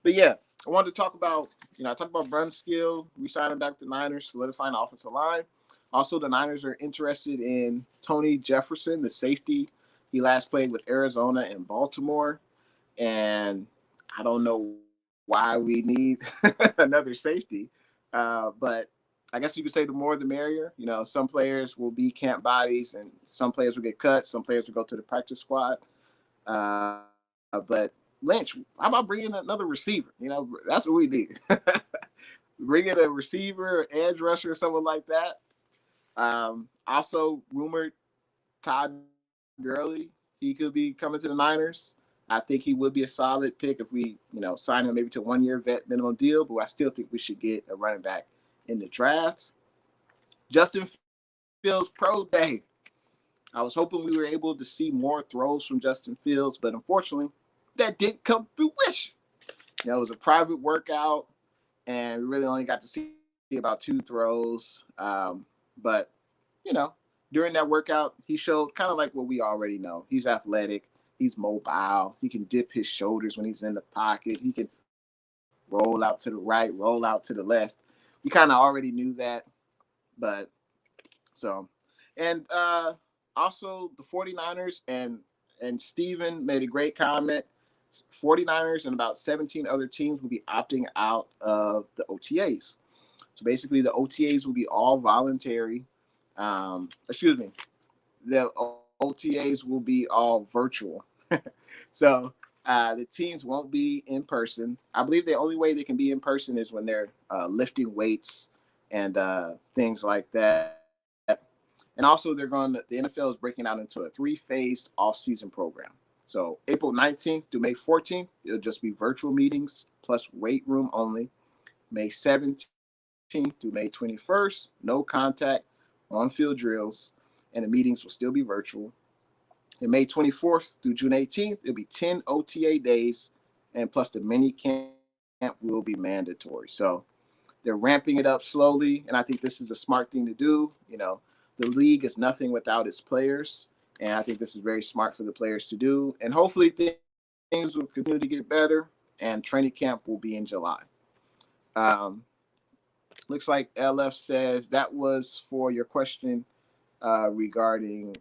but yeah, I wanted to talk about, I talked about Brunskill, re-signing back to Niners, solidifying the offensive line. Also, the Niners are interested in Tony Jefferson, the safety. He last played with Arizona and Baltimore. And I don't know why we need another safety. But I guess you could say the more the merrier. Some players will be camp bodies, and some players will get cut. Some players will go to the practice squad. But Lynch, how about bringing another receiver? That's what we need. Bring in a receiver, edge rusher, or someone like that. Also rumored Todd Gurley, he could be coming to the Niners. I think he would be a solid pick if we, sign him maybe to a 1-year vet minimum deal, but I still think we should get a running back in the draft. Justin Fields Pro Day. I was hoping we were able to see more throws from Justin Fields, but unfortunately, that didn't come to fruition. It was a private workout, and we really only got to see about 2 throws. But, during that workout, he showed kind of like what we already know. He's athletic. He's mobile. He can dip his shoulders when he's in the pocket. He can roll out to the right, roll out to the left. We kind of already knew that. But so, and also the 49ers and Steven made a great comment. 49ers and about 17 other teams will be opting out of the OTAs. So basically the OTAs will be all voluntary. The OTAs will be all virtual. So the teams won't be in person. I believe the only way they can be in person is when they're lifting weights and things like that. And also the NFL is breaking out into a 3-phase off-season program. So April 19th through May 14th, it'll just be virtual meetings plus weight room only. May 17th through May 21st, no contact, on-field drills, and the meetings will still be virtual. And May 24th through June 18th, it'll be 10 OTA days, and plus the mini camp will be mandatory. So they're ramping it up slowly, and I think this is a smart thing to do. The league is nothing without its players, and I think this is very smart for the players to do. And hopefully things will continue to get better, and training camp will be in July. Looks like LF says that was for your question regarding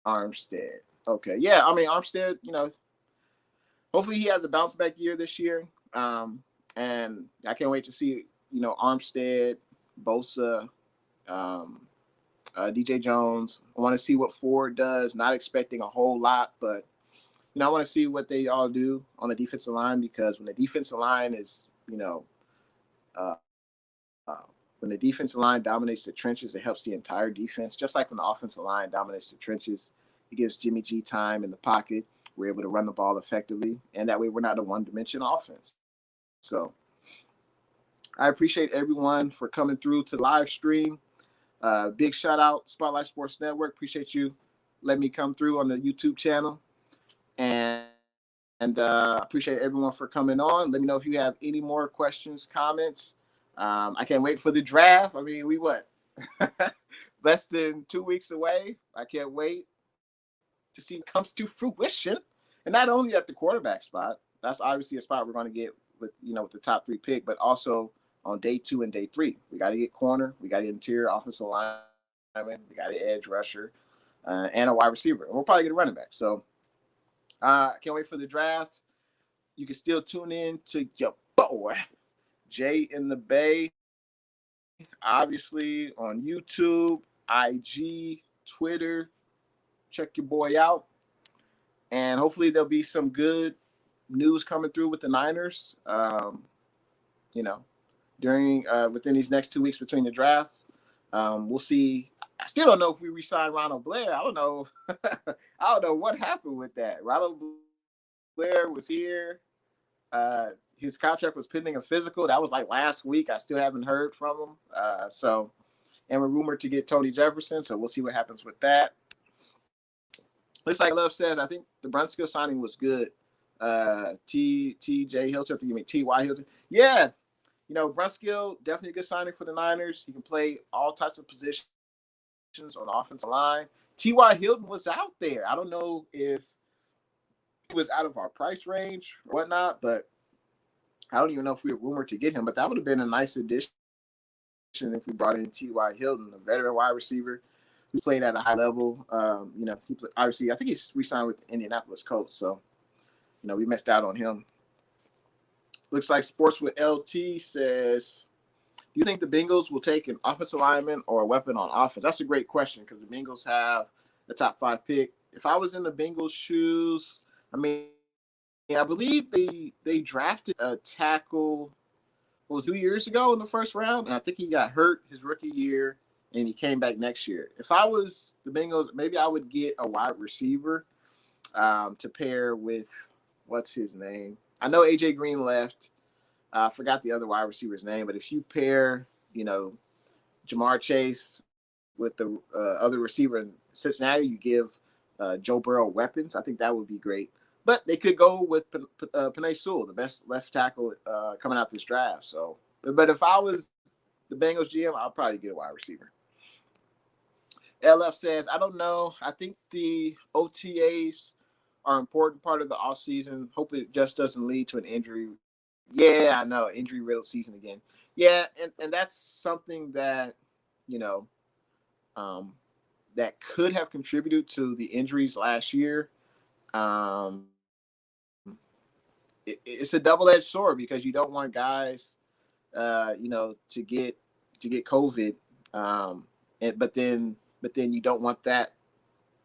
Armstead. Okay, yeah, I mean Armstead, hopefully he has a bounce back year this year, and I can't wait to see Armstead, Bosa, DJ Jones. I want to see what Ford does. Not expecting a whole lot, but I want to see what they all do on the defensive line, because when the defensive line is, uh, when the defensive line dominates the trenches, it helps the entire defense. Just like when the offensive line dominates the trenches, it gives Jimmy G time in the pocket. We're able to run the ball effectively, and that way we're not a one-dimensional offense. So I appreciate everyone for coming through to the live stream. Big shout out, Spotlight Sports Network. Appreciate you letting me come through on the YouTube channel. And appreciate everyone for coming on. Let me know if you have any more questions, comments. I can't wait for the draft. I mean, we less than 2 weeks away. I can't wait to see what comes to fruition. And not only at the quarterback spot, that's obviously a spot we're going to get with the top 3 pick, but also on day 2 and day 3. We got to get corner. We got to get interior offensive lineman. We got to edge rusher and a wide receiver. And we'll probably get a running back. So I can't wait for the draft. You can still tune in to your boy, Jay in the Bay, obviously on YouTube, IG, Twitter. Check your boy out. And hopefully there'll be some good news coming through with the Niners, during within these next 2 weeks between the draft. We'll see. I still don't know if we re-sign Ronald Blair. I don't know. I don't know what happened with that. Ronald Blair was here. His contract was pending a physical. That was like last week. I still haven't heard from him. And we're rumored to get Tony Jefferson. So we'll see what happens with that. Looks like Love says, I think the Brunskill signing was good. T.J. Hilton, you mean T.Y. Hilton? Yeah. Brunskill, definitely a good signing for the Niners. He can play all types of positions on the offensive line. T.Y. Hilton was out there. I don't know if he was out of our price range or whatnot, but I don't even know if we were rumored to get him. But that would have been a nice addition if we brought in T.Y. Hilton, a veteran wide receiver who played at a high level. Obviously, I think he's re-signed with the Indianapolis Colts. So, we missed out on him. Looks like Sports with LT says, do you think the Bengals will take an offensive lineman or a weapon on offense? That's a great question because the Bengals have the top 5 pick. If I was in the Bengals' shoes, I believe they drafted a tackle, what was 2 years ago in the first round, and I think he got hurt his rookie year, and he came back next year. If I was the Bengals, maybe I would get a wide receiver to pair with, what's his name? I know A.J. Green left. I forgot the other wide receiver's name, but if you pair, Jamar Chase with the other receiver in Cincinnati, you give Joe Burrow weapons. I think that would be great. But they could go with Penei Sewell, the best left tackle coming out this draft. So, but if I was the Bengals GM, I'll probably get a wide receiver. LF says, I don't know. I think the OTAs are an important part of the offseason. Hope it just doesn't lead to an injury. Yeah, I know. Injury-riddled season again. Yeah, and that's something that, that could have contributed to the injuries last year. It's a double-edged sword because you don't want guys, to get COVID, but then you don't want that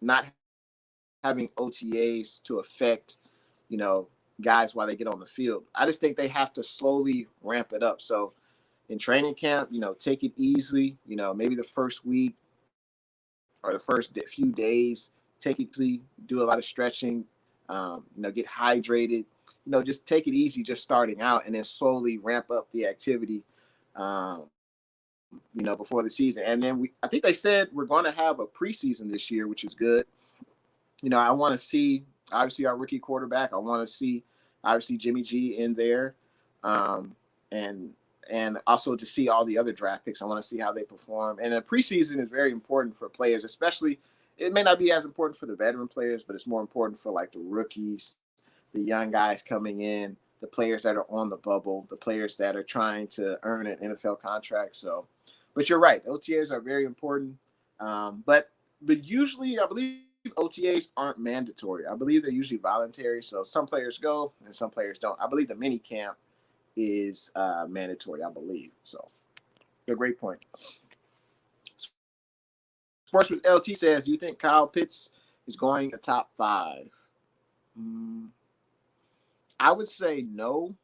not having OTAs to affect, guys while they get on the field. I just think they have to slowly ramp it up. So in training camp, take it easy. Maybe the first week or the first few days, take it easy, do a lot of stretching, get hydrated. Just take it easy, just starting out, and then slowly ramp up the activity, before the season. And then I think they said we're going to have a preseason this year, which is good. I want to see, obviously, our rookie quarterback. I want to see, obviously, Jimmy G in there, and also to see all the other draft picks. I want to see how they perform. And the preseason is very important for players, especially. It may not be as important for the veteran players, but it's more important for like the rookies, the young guys coming in, the players that are on the bubble, the players that are trying to earn an NFL contract. So, but you're right. OTAs are very important. But usually I believe OTAs aren't mandatory. I believe they're usually voluntary. So some players go and some players don't. I believe the mini camp is mandatory, I believe. So a great point. Sports with LT says, do you think Kyle Pitts is going to top 5? I would say no.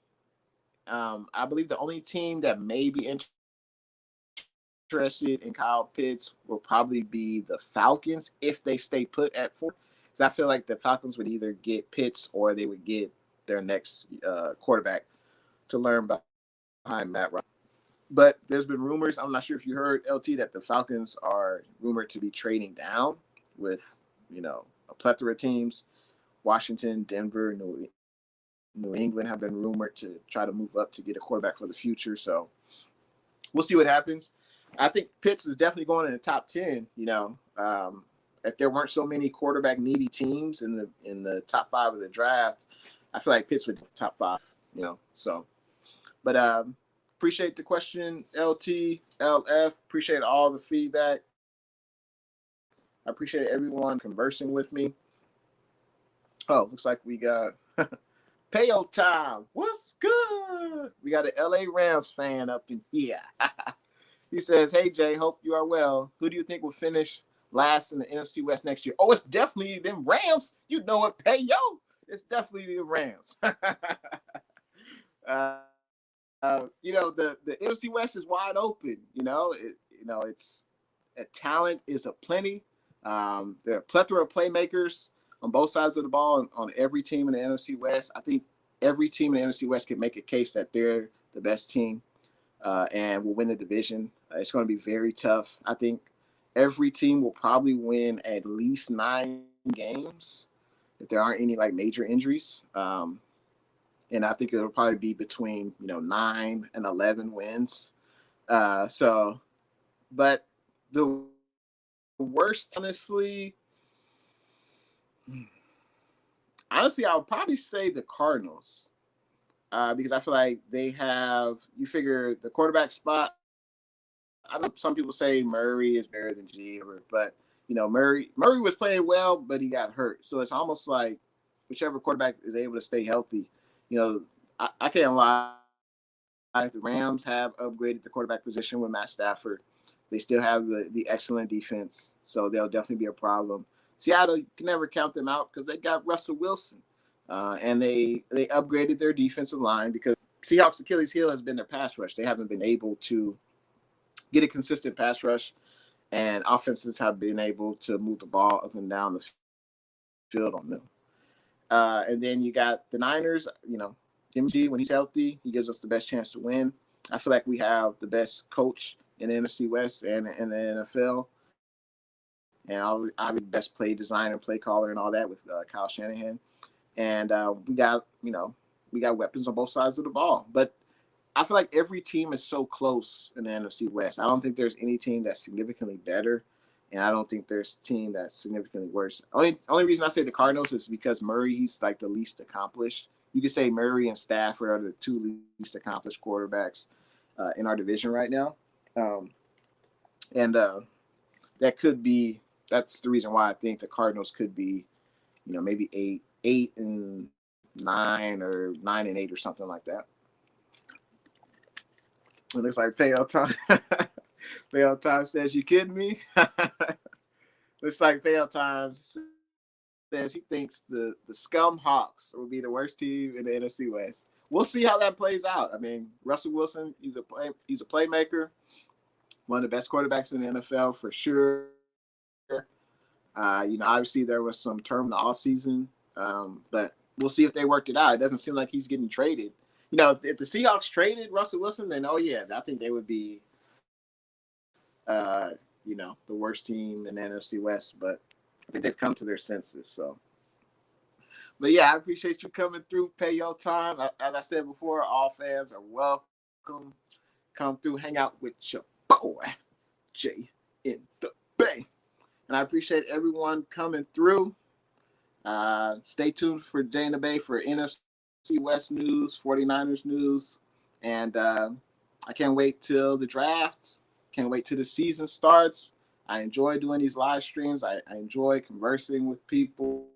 I believe the only team that may be interested in Kyle Pitts will probably be the Falcons if they stay put at 4. Because I feel like the Falcons would either get Pitts or they would get their next quarterback to learn behind Matt Ryan. But there's been rumors, I'm not sure if you heard, LT, that the Falcons are rumored to be trading down with, a plethora of teams. Washington, Denver, New England have been rumored to try to move up to get a quarterback for the future. So we'll see what happens. I think Pitts is definitely going in the top 10. If there weren't so many quarterback needy teams in the top 5 of the draft, I feel like Pitts would be top 5. So, but appreciate the question, LT, LF. Appreciate all the feedback. I appreciate everyone conversing with me. Oh, looks like we got Payo time. What's good? We got an LA Rams fan up in here. He says, hey, Jay, hope you are well. Who do you think will finish last in the NFC West next year? Oh, it's definitely them Rams. You know what, Payo? It's definitely the Rams. The NFC West is wide open. It's talent is aplenty. There are a plethora of playmakers on both sides of the ball on every team in the NFC West. I think every team in the NFC West can make a case that they're the best team and will win the division. It's going to be very tough. I think every team will probably win at least 9 games if there aren't any major injuries. And I think it'll probably be between 9 and 11 wins. But the worst, honestly, I would probably say the Cardinals because I feel like they have. You figure the quarterback spot. I know some people say Murray is better than G, but Murray was playing well, but he got hurt. So it's almost like whichever quarterback is able to stay healthy. I can't lie. The Rams have upgraded the quarterback position with Matt Stafford. They still have the excellent defense, so they'll definitely be a problem. Seattle, you can never count them out because they got Russell Wilson, and they upgraded their defensive line because Seahawks' Achilles heel has been their pass rush. They haven't been able to get a consistent pass rush, and offenses have been able to move the ball up and down the field on them. And then you got the Niners, Jimmy G, when he's healthy, he gives us the best chance to win. I feel like we have the best coach in the NFC West and in the NFL. And I'll be the best play designer, play caller, and all that with Kyle Shanahan. And we got weapons on both sides of the ball. But I feel like every team is so close in the NFC West. I don't think there's any team that's significantly better, and I don't think there's a team that's significantly worse. Only reason I say the Cardinals is because Murray, he's like the least accomplished. You could say Murray and Stafford are the 2 least accomplished quarterbacks in our division right now. That's the reason why I think the Cardinals could be, maybe 8-9 or 9-8 or something like that. It looks like Payout Time. Payout Time says, you kidding me? Looks like Payout Time says he thinks the Scum Hawks will be the worst team in the NFC West. We'll see how that plays out. I mean, Russell Wilson, he's a playmaker, one of the best quarterbacks in the NFL for sure. Obviously there was some term in the offseason, but we'll see if they worked it out. It doesn't seem like he's getting traded. If the Seahawks traded Russell Wilson, then I think they would be, the worst team in the NFC West. But I think they've come to their senses. So, but yeah, I appreciate you coming through. Pay your time. As I said before, all fans are welcome. Come through, hang out with your boy, Jay in the Bay. And I appreciate everyone coming through. Stay tuned for Jay in the Bay for NFC West news, 49ers news. And I can't wait till the draft. Can't wait till the season starts. I enjoy doing these live streams. I enjoy conversing with people.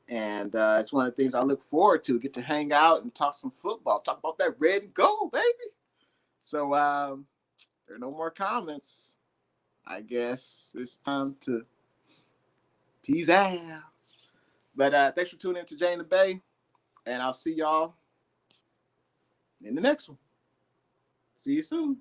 And it's one of the things I look forward to, get to hang out and talk some football, talk about that red and gold, baby. So there are no more comments. I guess it's time to peace out. But thanks for tuning in to Jay and the Bay, and I'll see y'all in the next one. See you soon.